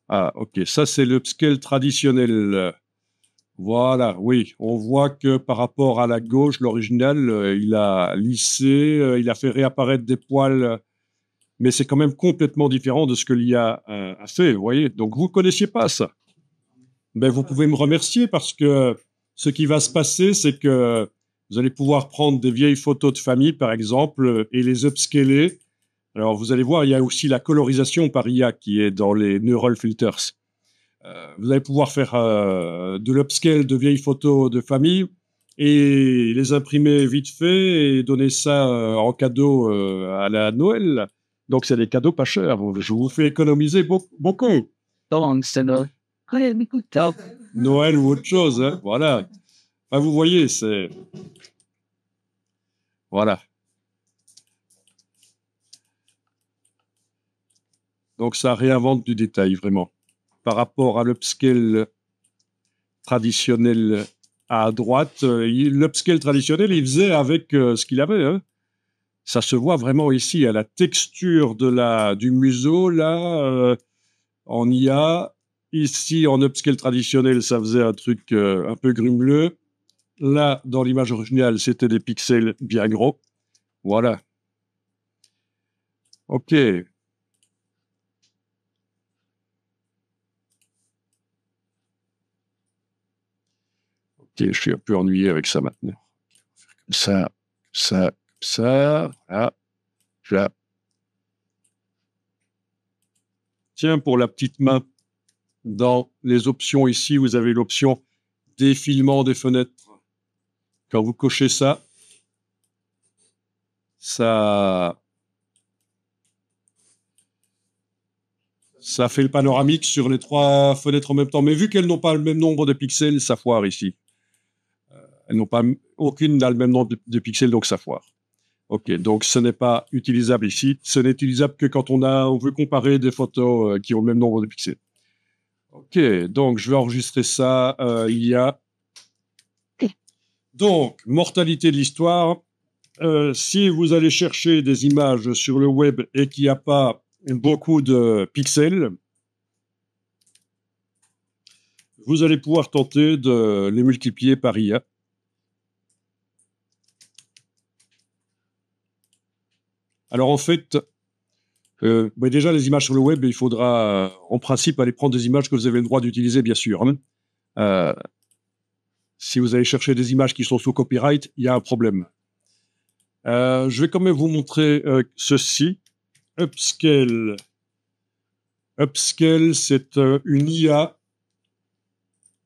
Ah, ok. Ça, c'est l'upscale traditionnel. Voilà, oui. On voit que par rapport à la gauche, l'original, il a lissé, il a fait réapparaître des poils, mais c'est quand même complètement différent de ce que l'IA a fait, vous voyez. Donc, vous ne connaissiez pas ça. Ben, vous pouvez me remercier parce que ce qui va se passer, c'est que vous allez pouvoir prendre des vieilles photos de famille, par exemple, et les upscaler. Alors, vous allez voir, il y a aussi la colorisation par IA qui est dans les Neural Filters. Vous allez pouvoir faire de l'upscale de vieilles photos de famille et les imprimer vite fait et donner ça en cadeau à la Noël. Donc, c'est des cadeaux pas chers. Je vous fais économiser beaucoup. Donc, c'est le... Noël ou autre chose, hein. Voilà. Enfin, vous voyez, c'est... Voilà. Donc, ça réinvente du détail, vraiment. Par rapport à l'upscale traditionnel à droite, l'upscale traditionnel, il faisait avec ce qu'il avait, hein. Ça se voit vraiment ici, à la texture du museau, là, en IA. Ici, en upscale traditionnel, ça faisait un truc un peu grumeleux. Là, dans l'image originale, c'était des pixels bien gros. Voilà. OK. OK, je suis un peu ennuyé avec ça maintenant. Ça, voilà. Là. Tiens, pour la petite main, dans les options ici, vous avez l'option défilement des fenêtres. Quand vous cochez ça, ça fait le panoramique sur les 3 fenêtres en même temps. Mais vu qu'elles n'ont pas le même nombre de pixels, ça foire ici. Elles n'ont pas, aucune n'a le même nombre de pixels, donc ça foire. Ok, donc ce n'est pas utilisable ici. Ce n'est utilisable que quand on veut comparer des photos qui ont le même nombre de pixels. Ok, donc je vais enregistrer ça. Il y a donc mortalité de l'histoire. Si vous allez chercher des images sur le web et qu'il n'y a pas beaucoup de pixels, vous allez pouvoir tenter de les multiplier par IA. Alors en fait, déjà les images sur le web, il faudra en principe aller prendre des images que vous avez le droit d'utiliser, bien sûr, hein. Si vous allez chercher des images qui sont sous copyright, il y a un problème. Je vais quand même vous montrer ceci. Upscale. Upscale, c'est une IA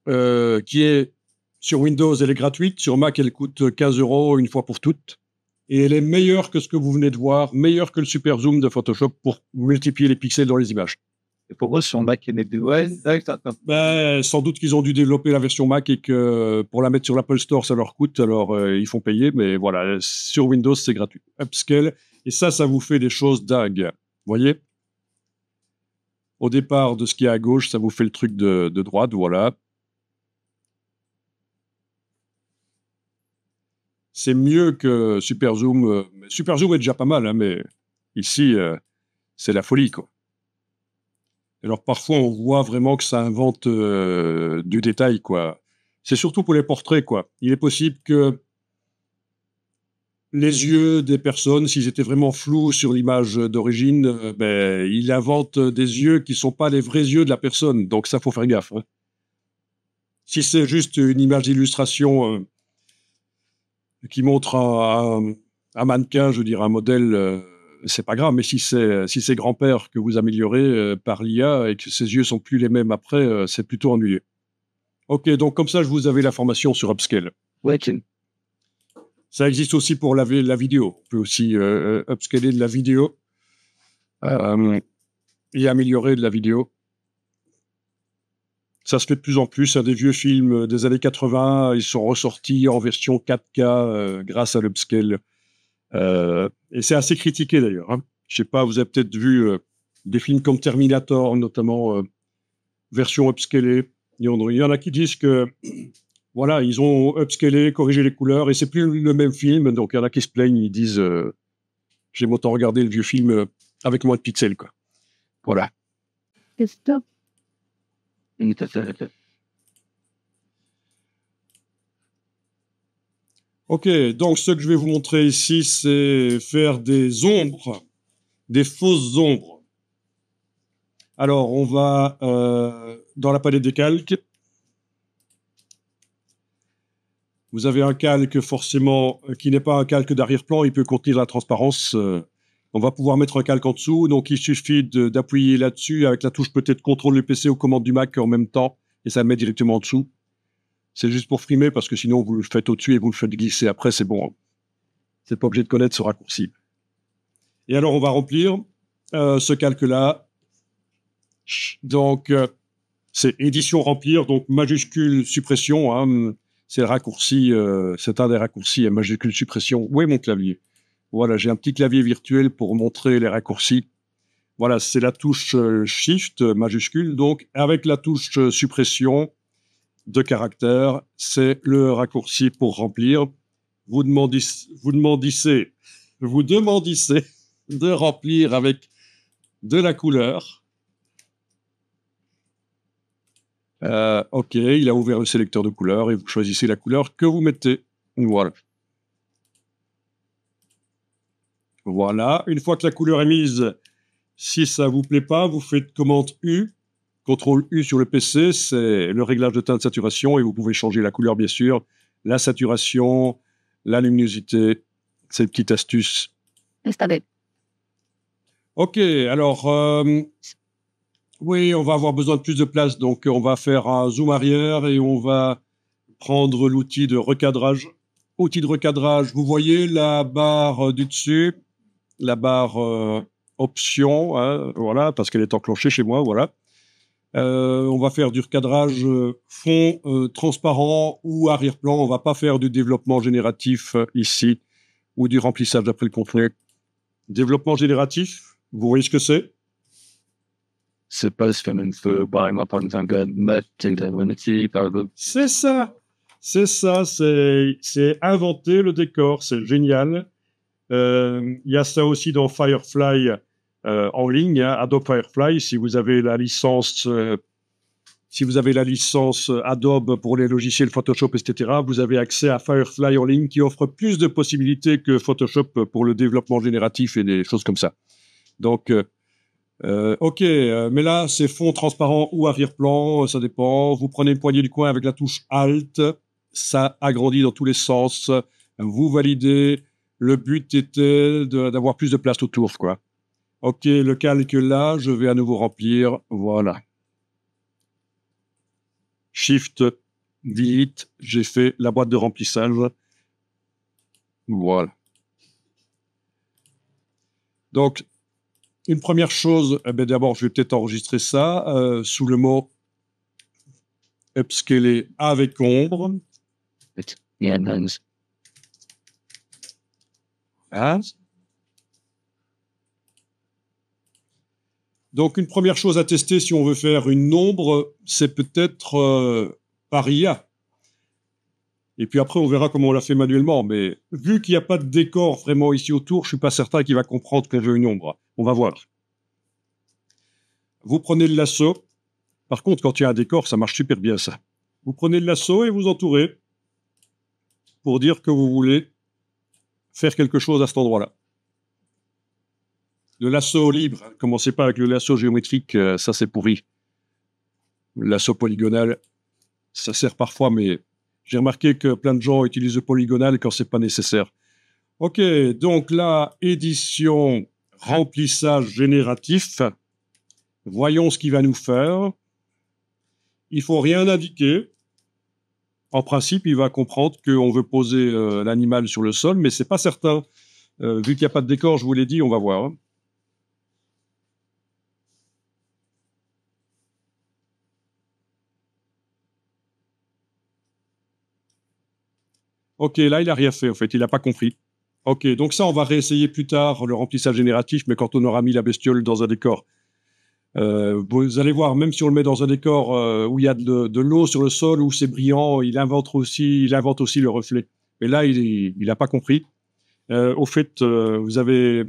qui est sur Windows, elle est gratuite. Sur Mac, elle coûte 15 € une fois pour toutes. Et elle est meilleure que ce que vous venez de voir, meilleure que le super zoom de Photoshop pour multiplier les pixels dans les images. Et pour eux, sur Mac, il y a des... Ouais, ben, sans doute qu'ils ont dû développer la version Mac et que pour la mettre sur l'Apple Store, ça leur coûte, alors ils font payer. Mais voilà, sur Windows, c'est gratuit. Upscale. Et ça vous fait des choses dingues. Vous voyez? Au départ de ce qui est à gauche, ça vous fait le truc de droite, voilà. C'est mieux que Super Zoom. Super Zoom est déjà pas mal, hein, mais ici, c'est la folie, quoi. Alors parfois, on voit vraiment que ça invente du détail, quoi. C'est surtout pour les portraits, quoi. Il est possible que les yeux des personnes, s'ils étaient vraiment flous sur l'image d'origine, ben, il invente des yeux qui sont pas les vrais yeux de la personne. Donc ça, faut faire gaffe, hein. Si c'est juste une image d'illustration qui montre un mannequin, je veux dire un modèle, c'est pas grave. Mais si c'est grand-père que vous améliorez par l'IA et que ses yeux sont plus les mêmes après, c'est plutôt ennuyeux. Ok, donc comme ça, je vous avais l'information sur Upscale. Ouais, Ça existe aussi pour la vidéo. On peut aussi upscaler de la vidéo et améliorer de la vidéo. Ça se fait de plus en plus. Des vieux films des années 80, ils sont ressortis en version 4K grâce à l'upscale. Et c'est assez critiqué d'ailleurs, hein. Je sais pas, vous avez peut-être vu des films comme Terminator, notamment version upscalée. Il y en a qui disent que voilà, ils ont upscalé, corrigé les couleurs, et c'est plus le même film. Donc il y en a qui se plaignent, ils disent j'aime autant regarder le vieux film avec moins de pixels, quoi. Voilà. Stop. Ok, donc ce que je vais vous montrer ici, c'est faire des ombres, des fausses ombres. Alors, on va dans la palette des calques. Vous avez un calque forcément qui n'est pas un calque d'arrière-plan, il peut contenir la transparence. On va pouvoir mettre un calque en dessous, donc il suffit d'appuyer là-dessus avec la touche peut-être contrôle du PC ou commande du Mac en même temps, et ça met directement en dessous. C'est juste pour frimer, parce que sinon vous le faites au-dessus et vous le faites glisser après, c'est bon. C'est pas obligé de connaître ce raccourci. Et alors on va remplir ce calque-là. Donc c'est édition remplir, donc majuscule suppression, hein, c'est le raccourci, c'est un des raccourcis à majuscule suppression. Où est mon clavier? Voilà, j'ai un petit clavier virtuel pour montrer les raccourcis. Voilà, c'est la touche Shift majuscule, donc avec la touche suppression de caractère, c'est le raccourci pour remplir. Vous demandissez de remplir avec de la couleur. Ok, il a ouvert le sélecteur de couleurs et vous choisissez la couleur que vous mettez. Voilà. Voilà. Une fois que la couleur est mise, si ça vous plaît pas, vous faites commande U, contrôle U sur le PC, c'est le réglage de teinte de saturation et vous pouvez changer la couleur, bien sûr, la saturation, la luminosité, cette petite astuce. Installé. Ok, alors, oui, on va avoir besoin de plus de place, donc on va faire un zoom arrière et on va prendre l'outil de recadrage. Outil de recadrage, vous voyez la barre du dessus, la barre option, hein, voilà, parce qu'elle est enclenchée chez moi, voilà. On va faire du recadrage fond transparent ou arrière-plan. On va pas faire du développement génératif ici ou du remplissage d'après le contenu. Développement génératif, vous voyez ce que c'est? C'est pas ce même feu, par exemple, en C'est ça. C'est ça, c'est inventer le décor, c'est génial. Il y a ça aussi dans Firefly en ligne, hein, Adobe Firefly. Si vous avez la licence Adobe pour les logiciels Photoshop, etc., vous avez accès à Firefly en ligne qui offre plus de possibilités que Photoshop pour le développement génératif et des choses comme ça. Donc, ok, mais là, c'est fond transparent ou arrière-plan, ça dépend. Vous prenez une poignée du coin avec la touche Alt, ça agrandit dans tous les sens. Vous validez. Le but était d'avoir plus de place autour, quoi. Ok, le calque là, je vais à nouveau remplir. Voilà. Shift, Delete, j'ai fait la boîte de remplissage. Voilà. Donc, une première chose, eh ben d'abord, je vais peut-être enregistrer ça sous le mot upscaler avec ombre. Hein? Donc, une première chose à tester si on veut faire une ombre, c'est peut-être par IA. Et puis après, on verra comment on l'a fait manuellement. Mais vu qu'il n'y a pas de décor vraiment ici autour, je suis pas certain qu'il va comprendre qu'on veut une ombre. On va voir. Vous prenez le lasso. Par contre, quand il y a un décor, ça marche super bien, ça. Vous prenez le lasso et vous entourez pour dire que vous voulez faire quelque chose à cet endroit-là. Le lasso libre, commencez pas avec le lasso géométrique, ça c'est pourri. Le lasso polygonal, ça sert parfois, mais j'ai remarqué que plein de gens utilisent le polygonal quand c'est pas nécessaire. Ok, donc là, édition, remplissage génératif. Voyons ce qu'il va nous faire. Il faut rien indiquer. En principe, il va comprendre qu'on veut poser l'animal sur le sol, mais c'est pas certain. Vu qu'il n'y a pas de décor, je vous l'ai dit, on va voir. Hein. Ok, là, il a rien fait, en fait. Il n'a pas compris. Ok, donc ça, on va réessayer plus tard le remplissage génératif, mais quand on aura mis la bestiole dans un décor. Vous allez voir, même si on le met dans un décor où il y a de l'eau sur le sol, où c'est brillant, il invente aussi le reflet. Mais là, il n'a pas compris. Au fait, vous avez...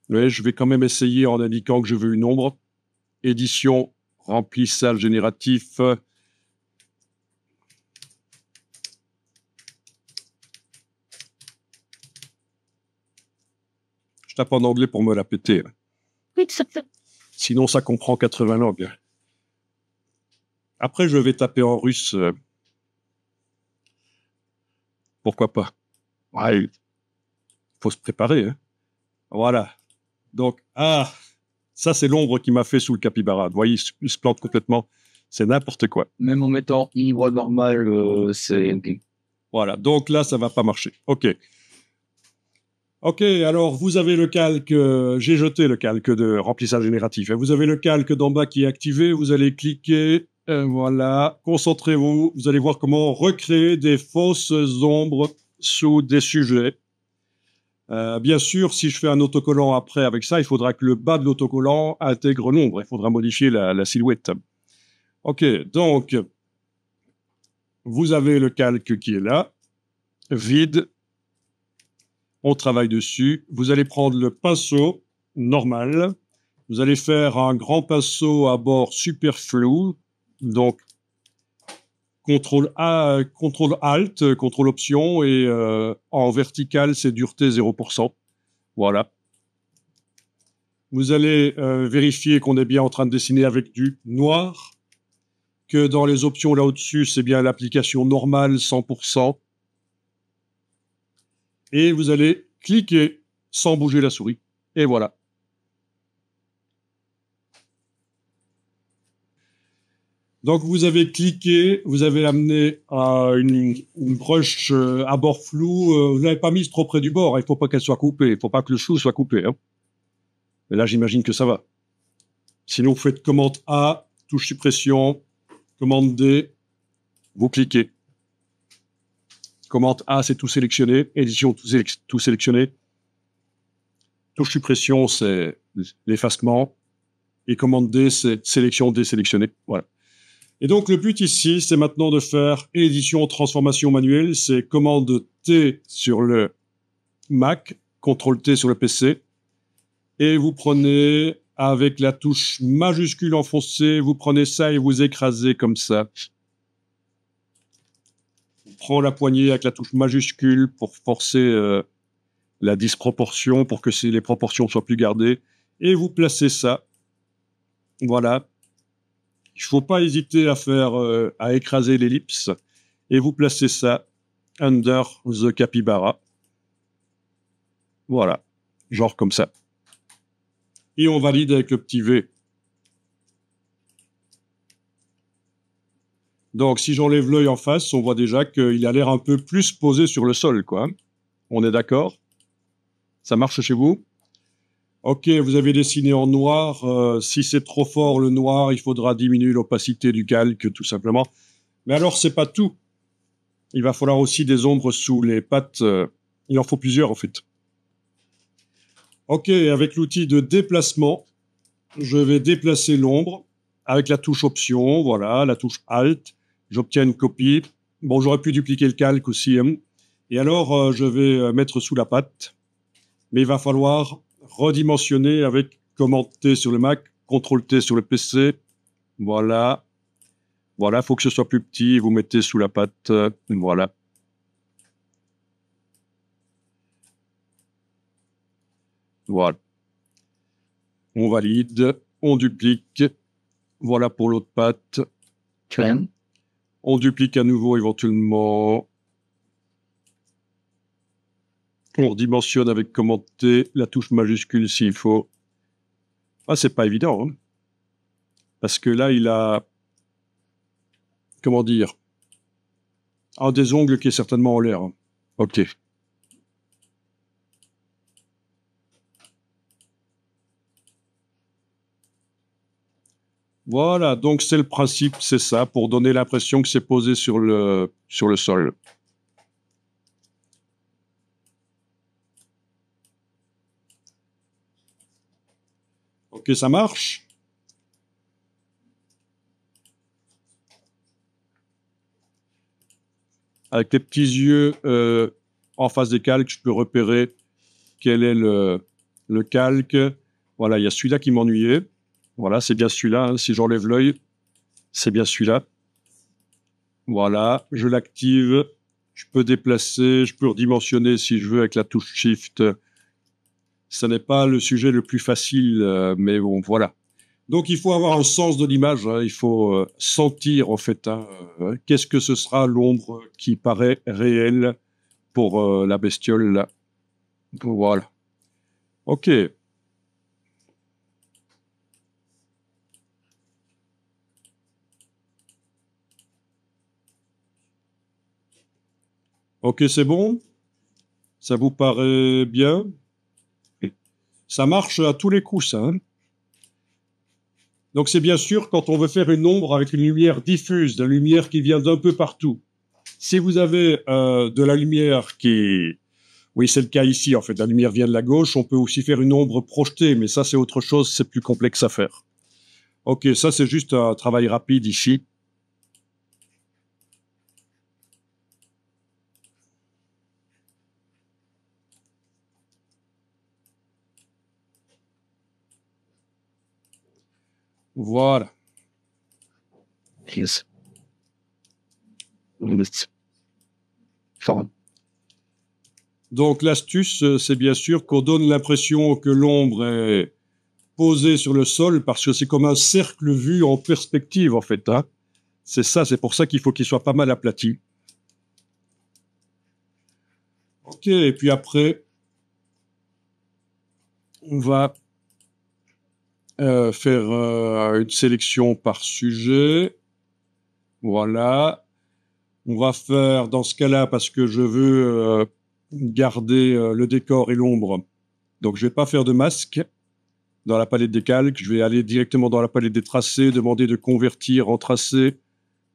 Ouais, je vais quand même essayer en indiquant que je veux une ombre. Édition, remplissage génératif. Je tape en anglais pour me la péter. Sinon, ça comprend 80 langues. Après, je vais taper en russe. Pourquoi pas? Ouais, il faut se préparer. Hein. Voilà. Donc, ça, c'est l'ombre qui m'a fait sous le capybara. Vous voyez, il se plante complètement. C'est n'importe quoi. Même en mettant ivre normal, c'est... Voilà. Donc là, ça va pas marcher. OK. OK, alors vous avez le calque, j'ai jeté le calque de remplissage génératif. Vous avez le calque d'en bas qui est activé, vous allez cliquer, voilà, concentrez-vous, vous allez voir comment recréer des fausses ombres sous des sujets. Bien sûr, si je fais un autocollant après avec ça, il faudra que le bas de l'autocollant intègre l'ombre, il faudra modifier la silhouette. OK, donc, vous avez le calque qui est là, vide, on travaille dessus. Vous allez prendre le pinceau normal. Vous allez faire un grand pinceau à bord super flou. Donc, CTRL A, CTRL Alt, CTRL Option et en vertical, c'est dureté 0%. Voilà. Vous allez vérifier qu'on est bien en train de dessiner avec du noir, que dans les options là au-dessus, c'est bien l'application normale 100%. Et vous allez cliquer sans bouger la souris. Et voilà. Donc vous avez cliqué, vous avez amené une brush à bord flou. Vous n'avez pas mis trop près du bord. Il ne faut pas qu'elle soit coupée. Il ne faut pas que le chou soit coupé. Hein. Et là, j'imagine que ça va. Sinon, vous faites commande A, touche suppression, commande D, vous cliquez. Commande A, c'est tout sélectionné. Édition, tout sélectionné. Touche suppression, c'est l'effacement. Et commande D, c'est sélection, désélectionné. Voilà. Et donc, le but ici, c'est maintenant de faire édition, transformation manuelle. C'est commande T sur le Mac, CTRL T sur le PC. Et vous prenez, avec la touche majuscule enfoncée, vous prenez ça et vous écrasez comme ça. On prend la poignée avec la touche majuscule pour forcer la disproportion, pour que les proportions soient plus gardées. Et vous placez ça. Voilà. Il ne faut pas hésiter à écraser l'ellipse. Et vous placez ça under the capybara. Voilà. Genre comme ça. Et on valide avec le petit V. Donc, si j'enlève l'œil en face, on voit déjà qu'il a l'air un peu plus posé sur le sol, quoi. On est d'accord? Ça marche chez vous? Ok, vous avez dessiné en noir. Si c'est trop fort le noir, il faudra diminuer l'opacité du calque, tout simplement. Mais alors, c'est pas tout. Il va falloir aussi des ombres sous les pattes. Il en faut plusieurs, en fait. Ok, avec l'outil de déplacement, je vais déplacer l'ombre avec la touche Option, voilà, la touche Alt. J'obtiens une copie. Bon, j'aurais pu dupliquer le calque aussi. Hein. Et alors, je vais mettre sous la patte. Mais il va falloir redimensionner avec commande T sur le Mac, CTRL T sur le PC. Voilà. Voilà, il faut que ce soit plus petit. Vous mettez sous la patte. Voilà. Voilà. On valide. On duplique. Voilà pour l'autre patte. Crème. On duplique à nouveau éventuellement. On redimensionne avec commande T, la touche majuscule s'il faut. Ah, c'est pas évident. Hein. Parce que là, il a... Comment dire? Un des ongles qui est certainement en l'air. Hein. Ok. Voilà, donc c'est le principe, c'est ça, pour donner l'impression que c'est posé sur le sol. Ok, ça marche. Avec les petits yeux en face des calques, je peux repérer quel est le calque. Voilà, il y a celui-là qui m'ennuyait. Voilà, c'est bien celui-là. Hein. Si j'enlève l'œil, c'est bien celui-là. Voilà, je l'active. Je peux déplacer, je peux redimensionner si je veux avec la touche Shift. Ce n'est pas le sujet le plus facile, mais bon, voilà. Donc, il faut avoir un sens de l'image. Hein. Il faut sentir, en fait, hein, qu'est-ce que ce sera l'ombre qui paraît réelle pour la bestiole, là. Voilà. OK. OK, c'est bon? Ça vous paraît bien? Ça marche à tous les coups, ça. Hein. Donc, c'est bien sûr quand on veut faire une ombre avec une lumière diffuse, de la lumière qui vient d'un peu partout. Si vous avez de la lumière qui... Oui, c'est le cas ici, en fait. La lumière vient de la gauche. On peut aussi faire une ombre projetée, mais ça, c'est autre chose. C'est plus complexe à faire. OK, ça, c'est juste un travail rapide ici. Voilà. Yes. Fort. Donc, l'astuce, c'est bien sûr qu'on donne l'impression que l'ombre est posée sur le sol parce que c'est comme un cercle vu en perspective, en fait. Hein. C'est ça, c'est pour ça qu'il faut qu'il soit pas mal aplati. OK, et puis après, on va faire une sélection par sujet. Voilà. On va faire dans ce cas-là, parce que je veux garder le décor et l'ombre. Donc, je vais pas faire de masque dans la palette des calques. Je vais aller directement dans la palette des tracés, demander de convertir en tracé.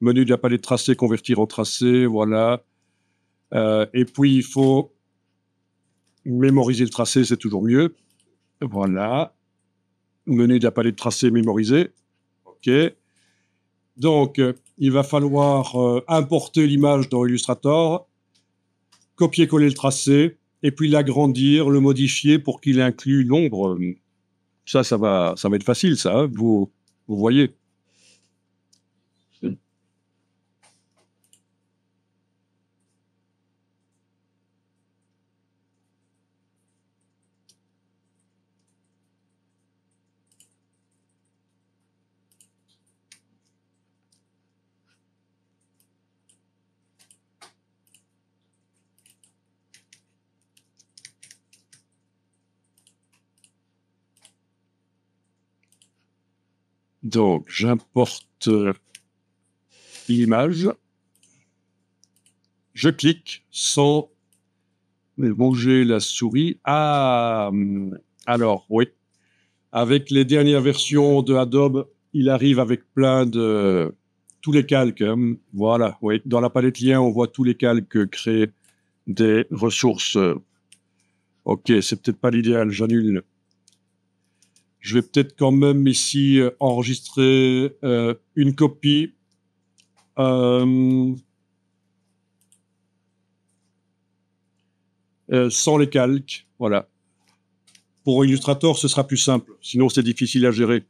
Menu de la palette tracé, convertir en tracé. Voilà. Et puis, il faut mémoriser le tracé, c'est toujours mieux. Voilà. Menu de la palette tracé, mémoriser. OK. Donc, il va falloir importer l'image dans Illustrator, copier-coller le tracé, et puis l'agrandir, le modifier pour qu'il inclue l'ombre. Ça va être facile, ça. Hein, vous voyez. Donc, j'importe l'image. Je clique sans bouger la souris. Ah, alors, oui. Avec les dernières versions de Adobe, il arrive avec plein de... tous les calques. Hein. Voilà, oui. Dans la palette lien, on voit tous les calques créés des ressources. OK, c'est peut-être pas l'idéal, j'annule. Je vais peut-être quand même ici enregistrer une copie. Sans les calques, voilà. Pour Illustrator, ce sera plus simple. Sinon, c'est difficile à gérer.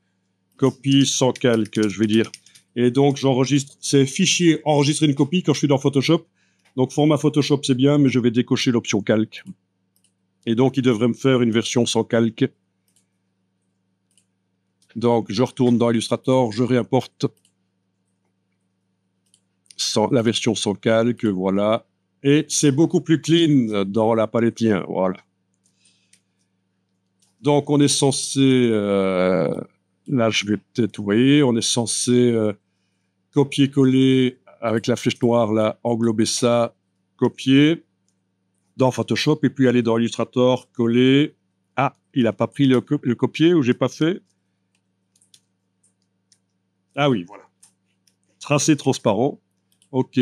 Copie sans calque, je vais dire. Et donc, j'enregistre ces fichiers, enregistrer une copie quand je suis dans Photoshop. Donc, format Photoshop, c'est bien, mais je vais décocher l'option calque. Et donc, il devrait me faire une version sans calque. Donc, je retourne dans Illustrator, je réimporte la version sans calque, voilà. Et c'est beaucoup plus clean dans la palette lien, voilà. Donc, on est censé, là, je vais peut-être, oui, on est censé copier-coller avec la flèche noire, là, englober ça, copier dans Photoshop, et puis aller dans Illustrator, coller. Ah, il n'a pas pris le copier, ou j'ai pas fait. Ah oui, voilà. Tracé transparent. OK.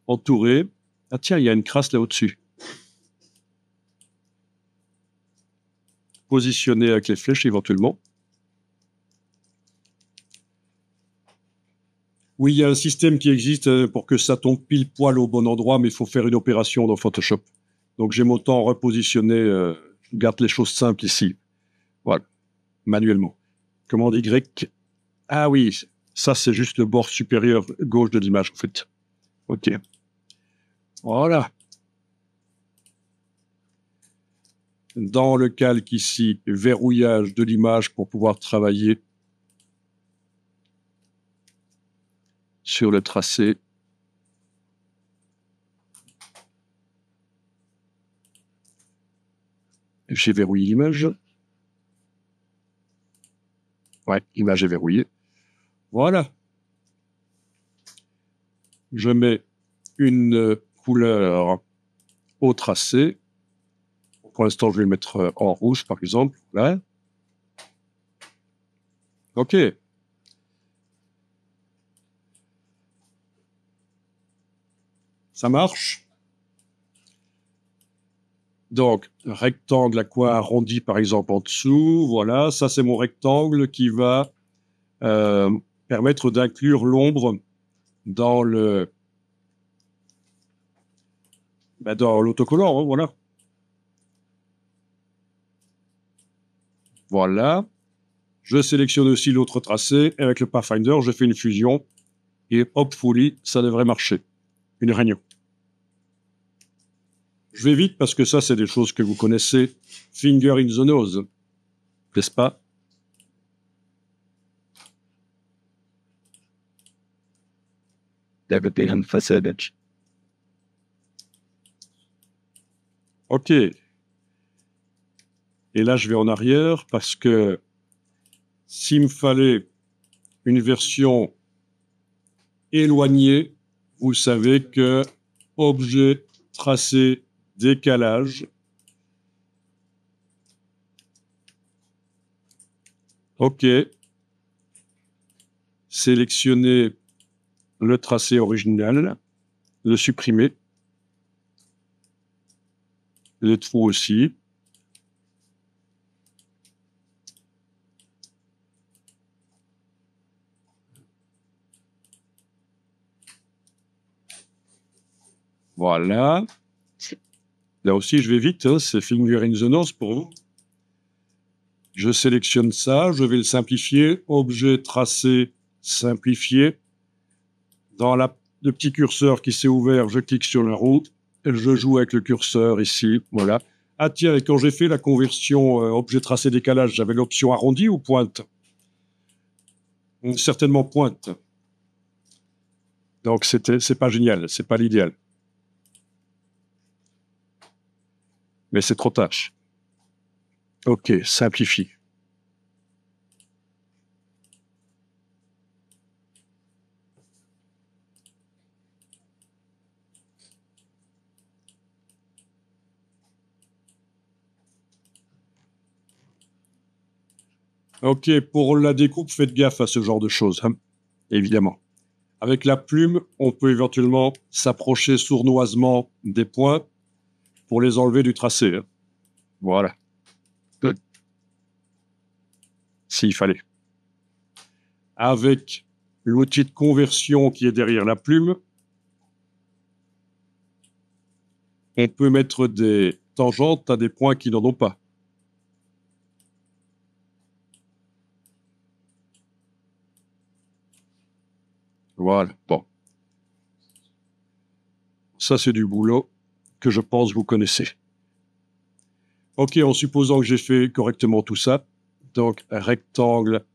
Entouré. Ah tiens, il y a une crasse là au-dessus. positionner avec les flèches éventuellement. Oui, il y a un système qui existe pour que ça tombe pile poil au bon endroit, mais il faut faire une opération dans Photoshop. Donc j'aime autant repositionner, garde les choses simples ici. Voilà, manuellement. Commande Y. Ah oui, ça c'est juste le bord supérieur gauche de l'image en fait. Ok. Voilà. Dans le calque ici, verrouillage de l'image pour pouvoir travailler sur le tracé. J'ai verrouillé l'image. Ouais, image est verrouillée. Voilà. Je mets une couleur au tracé. Pour l'instant, je vais le mettre en rouge, par exemple. Là. OK. Ça marche. Donc, rectangle à coin arrondi, par exemple, en dessous. Voilà, ça, c'est mon rectangle qui va permettre d'inclure l'ombre dans dans l'autocollant. Hein, voilà. Voilà. Je sélectionne aussi l'autre tracé. Et avec le Pathfinder, je fais une fusion. Et hopefully, ça devrait marcher. Une réunion. Je vais vite parce que ça, c'est des choses que vous connaissez. Finger in the nose. N'est-ce pas? OK. Et là, je vais en arrière parce que s'il me fallait une version éloignée, vous savez que objet, tracé, décalage. OK. Sélectionner le tracé original, le supprimer. Les trous aussi. Voilà. Là aussi, je vais vite, hein, c'est finger in the nose pour vous. Je sélectionne ça, je vais le simplifier. Objet, tracé, simplifier. Dans le petit curseur qui s'est ouvert, je clique sur la roue. Et je joue avec le curseur ici, voilà. Ah tiens, et quand j'ai fait la conversion objet, tracé, décalage, j'avais l'option arrondi ou pointe? Certainement pointe. Donc c'est pas génial, c'est pas l'idéal. Mais c'est trop tard. OK, simplifie. OK, pour la découpe, faites gaffe à ce genre de choses, hein, évidemment. Avec la plume, on peut éventuellement s'approcher sournoisement des points pour les enlever du tracé. Hein. Voilà. Good. S'il fallait. Avec l'outil de conversion qui est derrière la plume, on peut mettre des tangentes à des points qui n'en ont pas. Voilà. Bon. Ça, c'est du boulot que je pense vous connaissez. OK, en supposant que j'ai fait correctement tout ça, donc rectangle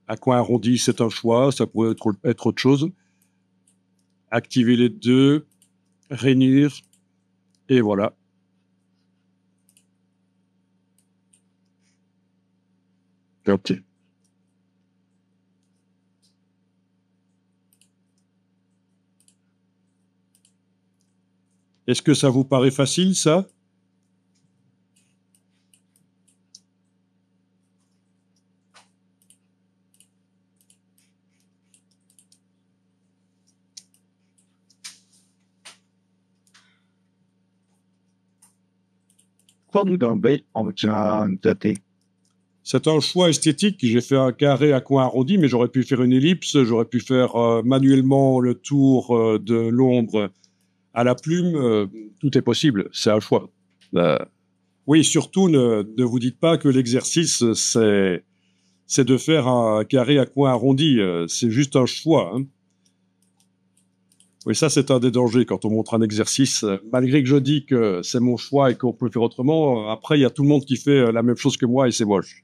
à coin arrondi, c'est un choix, ça pourrait être autre chose. Activer les deux, réunir, et voilà. OK. Est-ce que ça vous paraît facile, ça? forme d'un bête en un tâté. C'est un choix esthétique. J'ai fait un carré à coin arrondi, mais j'aurais pu faire une ellipse, j'aurais pu faire manuellement le tour de l'ombre à la plume. Tout est possible, c'est un choix. Oui, surtout ne vous dites pas que l'exercice, c'est de faire un carré à coin arrondi. C'est juste un choix. Hein. Oui, ça, c'est un des dangers quand on montre un exercice. Malgré que je dis que c'est mon choix et qu'on peut le faire autrement, après, il y a tout le monde qui fait la même chose que moi et c'est moche.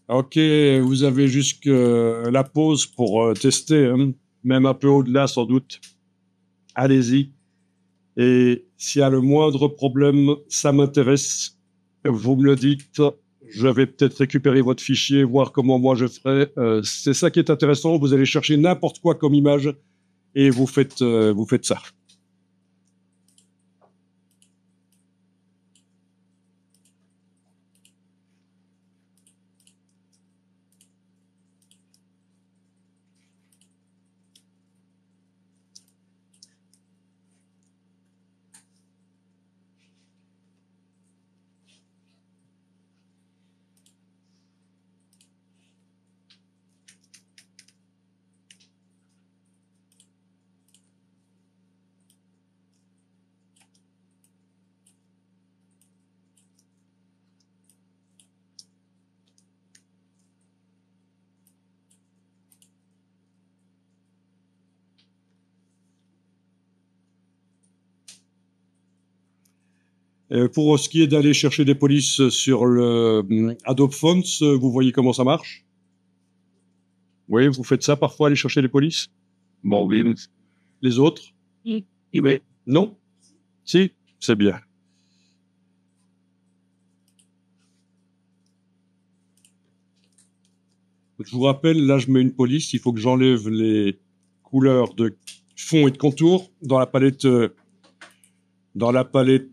Ok, vous avez jusque la pause pour tester, hein, même un peu au-delà sans doute. Allez-y. Et s'il y a le moindre problème, ça m'intéresse. Vous me le dites. Je vais peut-être récupérer votre fichier, voir comment moi je ferai. C'est ça qui est intéressant. Vous allez chercher n'importe quoi comme image et vous faites ça. Pour ce qui est d'aller chercher des polices sur le Adobe Fonts, vous voyez comment ça marche? Oui, vous faites ça parfois, aller chercher les polices? Bon, oui, Les autres? oui. Non? Si? C'est bien. Je vous rappelle, là, je mets une police. Il faut que j'enlève les couleurs de fond et de contour dans la palette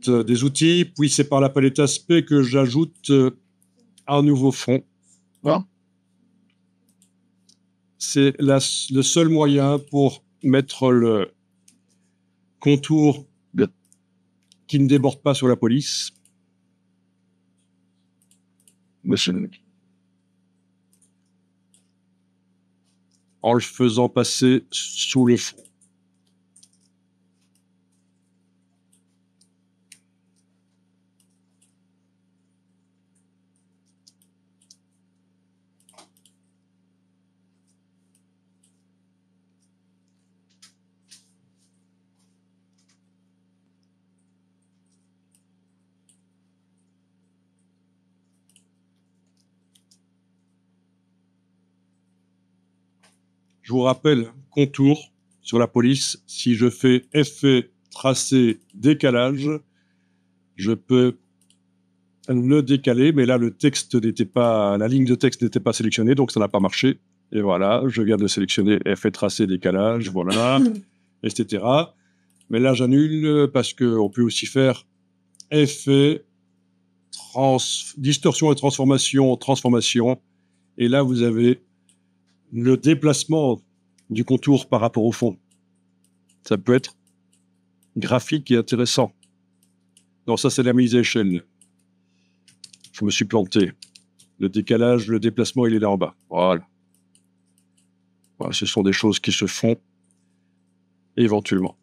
des outils. Puis c'est par la palette aspect que j'ajoute un nouveau fond. Bon. C'est le seul moyen pour mettre le contour qui ne déborde pas sur la police. Monsieur. En le faisant passer sous le fond. Je vous rappelle, contour sur la police, si je fais effet, tracé, décalage, je peux le décaler, mais là, le texte n'était pas, la ligne de texte n'était pas sélectionnée, donc ça n'a pas marché. Et voilà, je viens de sélectionner effet, tracé, décalage, voilà, etc. Mais là, j'annule parce qu'on peut aussi faire effet, distorsion et transformation, transformation. Et là, vous avez le déplacement du contour par rapport au fond. Ça peut être graphique et intéressant. Non, ça, c'est la mise à échelle. Je me suis planté. Le décalage, le déplacement, il est là en bas. Voilà. Voilà, ce sont des choses qui se font éventuellement.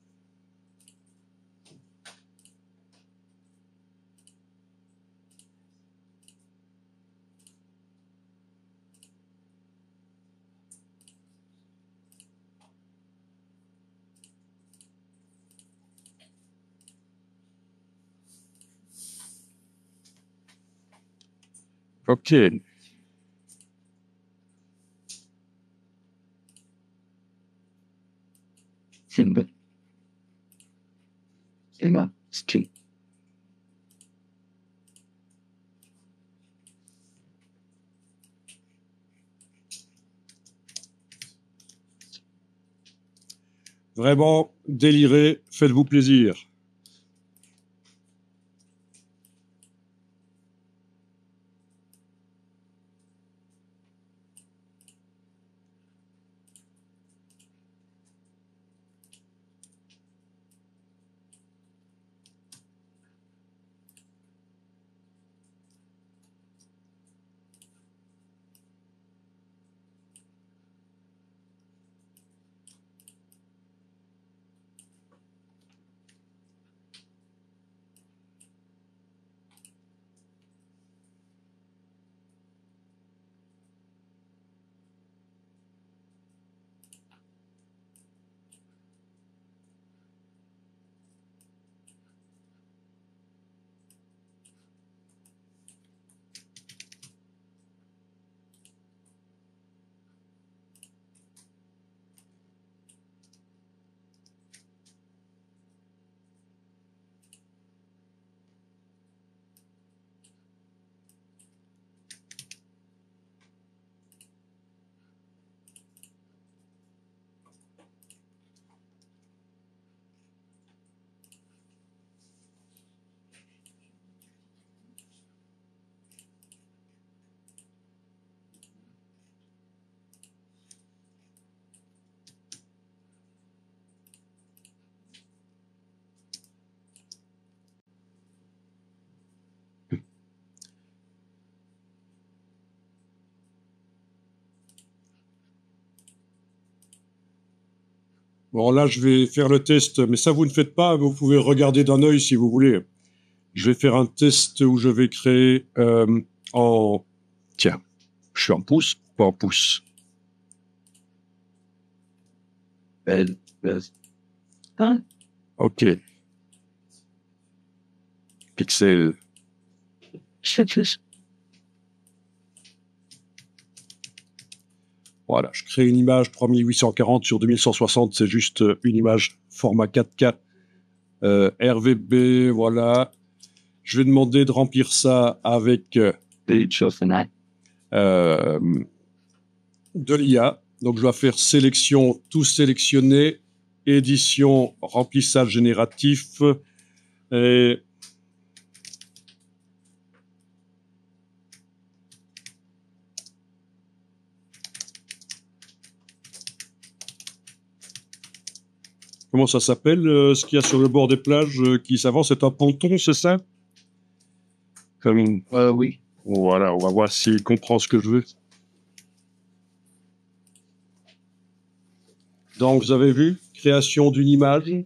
Ok. C'est une bonne. Et là, c'est Vraiment, délirez, faites-vous plaisir. Bon, là, je vais faire le test, mais ça, vous ne faites pas. Vous pouvez regarder d'un œil si vous voulez. Je vais faire un test où je vais créer en... Tiens, je suis en pouce, pas en pouce. belle. Hein? OK. Pixel. Voilà, je crée une image 3840 sur 2160, c'est juste une image format 4K. RVB, voilà. Je vais demander de remplir ça avec de l'IA. Donc, je vais faire sélection, tout sélectionner, édition, remplissage génératif. Et comment ça s'appelle, ce qu'il y a sur le bord des plages qui s'avance? C'est un ponton, c'est ça? Comme... Oui. Voilà, on va voir s'il comprend ce que je veux. Donc, vous avez vu, création d'une image,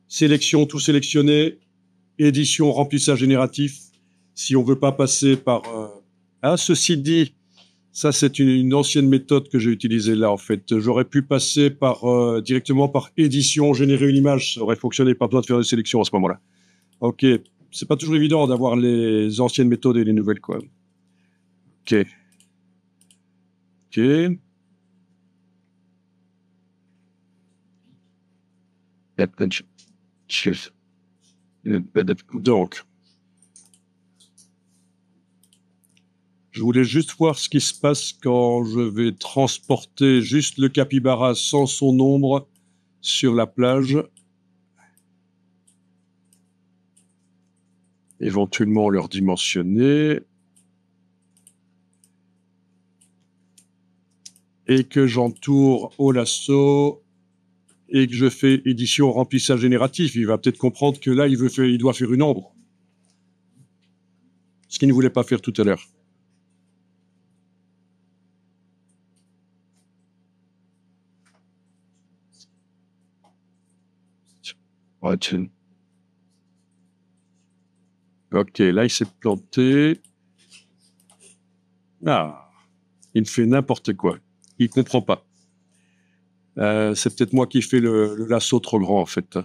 sélection, tout sélectionner, édition, remplissage génératif. Si on veut pas passer par... Ah, ceci dit, ça c'est une ancienne méthode que j'ai utilisée là en fait. J'aurais pu passer par directement par édition, générer une image, ça aurait fonctionné, pas besoin de faire des sélections à ce moment-là. Ok, c'est pas toujours évident d'avoir les anciennes méthodes et les nouvelles quoi. Ok. Ok. Donc, je voulais juste voir ce qui se passe quand je vais transporter juste le capybara sans son ombre sur la plage. Éventuellement leur dimensionner. Et que j'entoure au lasso et que je fais édition remplissage génératif. Il va peut-être comprendre que là, il doit faire une ombre. Ce qu'il ne voulait pas faire tout à l'heure. Ok, là, il s'est planté. Ah, il fait n'importe quoi. Il comprend pas. C'est peut-être moi qui fais le lasso trop grand, en fait.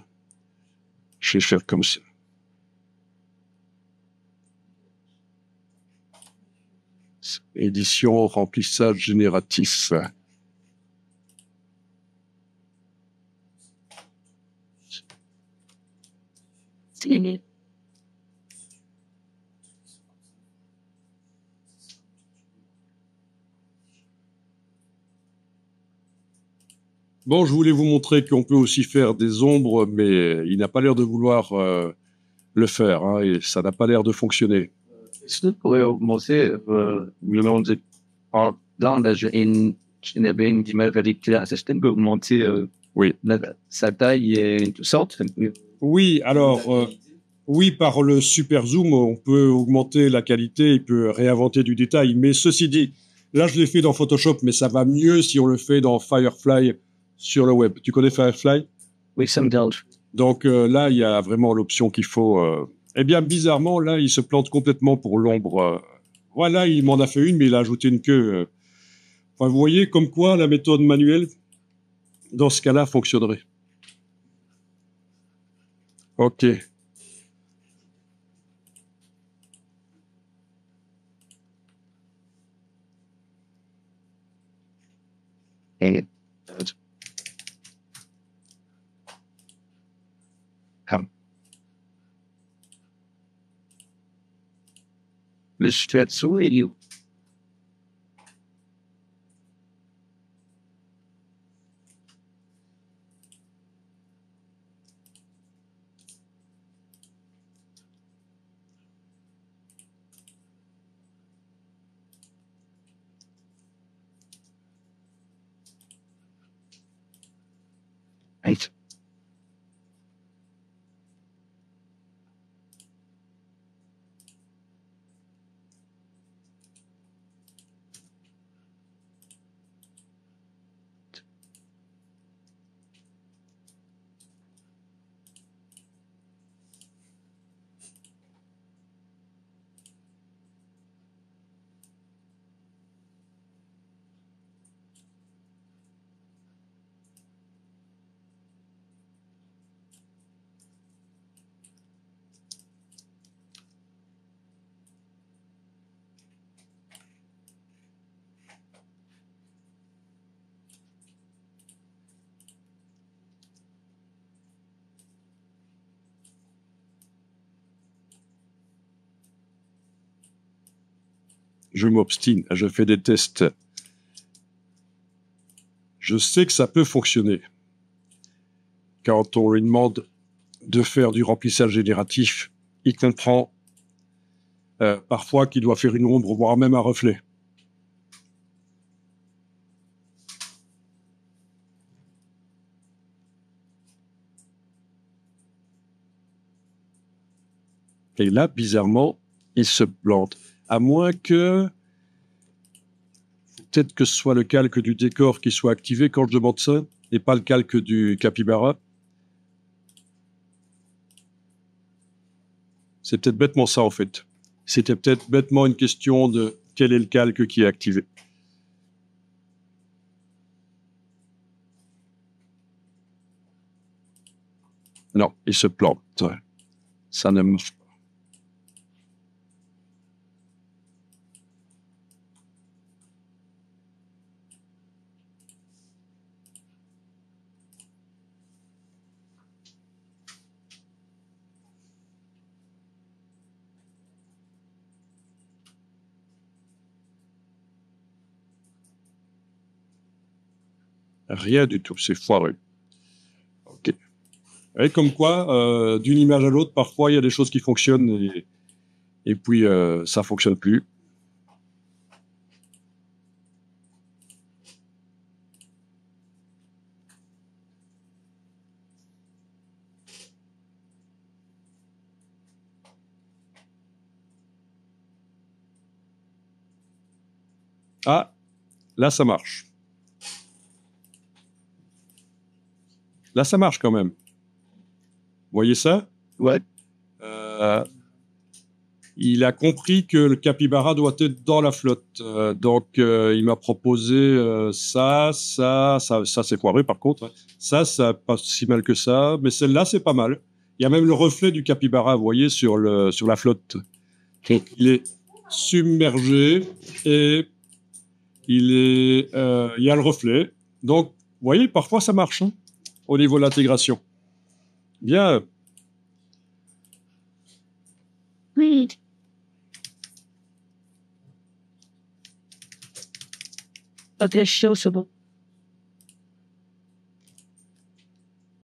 Je vais faire comme ça. Édition, remplissage génératif. Bon, je voulais vous montrer qu'on peut aussi faire des ombres, mais il n'a pas l'air de vouloir le faire, hein, et ça n'a pas l'air de fonctionner. Est-ce que pourrait augmenter le nombre de dans une ébène qui m'avait un système peut augmenter Oui. sa taille et tout ça. Oui, alors, oui, par le super zoom, on peut augmenter la qualité, il peut réinventer du détail. Mais ceci dit, là, je l'ai fait dans Photoshop, mais ça va mieux si on le fait dans Firefly sur le web. Tu connais Firefly? Oui, ça me dérange. Donc là, il y a vraiment l'option qu'il faut. Eh bien, bizarrement, là, il se plante complètement pour l'ombre. Voilà, il m'en a fait une, mais il a ajouté une queue. Enfin, vous voyez comme quoi la méthode manuelle, dans ce cas-là, fonctionnerait. Ok. Et le shiatsu et you. Right. Je m'obstine, je fais des tests. Je sais que ça peut fonctionner. Quand on lui demande de faire du remplissage génératif, il comprend parfois qu'il doit faire une ombre, voire même un reflet. Et là, bizarrement, il se plante. À moins que... Peut-être que ce soit le calque du décor qui soit activé quand je demande ça, et pas le calque du capybara. C'est peut-être bêtement ça, en fait. C'était peut-être bêtement une question de quel est le calque qui est activé. Non, il se plante. Ça ne marche pas. Rien du tout, c'est foireux. Ok. Et comme quoi, d'une image à l'autre, parfois il y a des choses qui fonctionnent et puis ça fonctionne plus. Ah, là ça marche. Là ça marche quand même. Vous voyez ça? Ouais. Il a compris que le capybara doit être dans la flotte. Donc, il m'a proposé ça c'est foireux par contre. Ça pas si mal que ça, mais celle-là, c'est pas mal. Il y a même le reflet du capybara, vous voyez, sur la flotte. Il est submergé et il y a le reflet. Donc, vous voyez, parfois ça marche, hein, au niveau de l'intégration. Bien. Ok, show, c'est bon.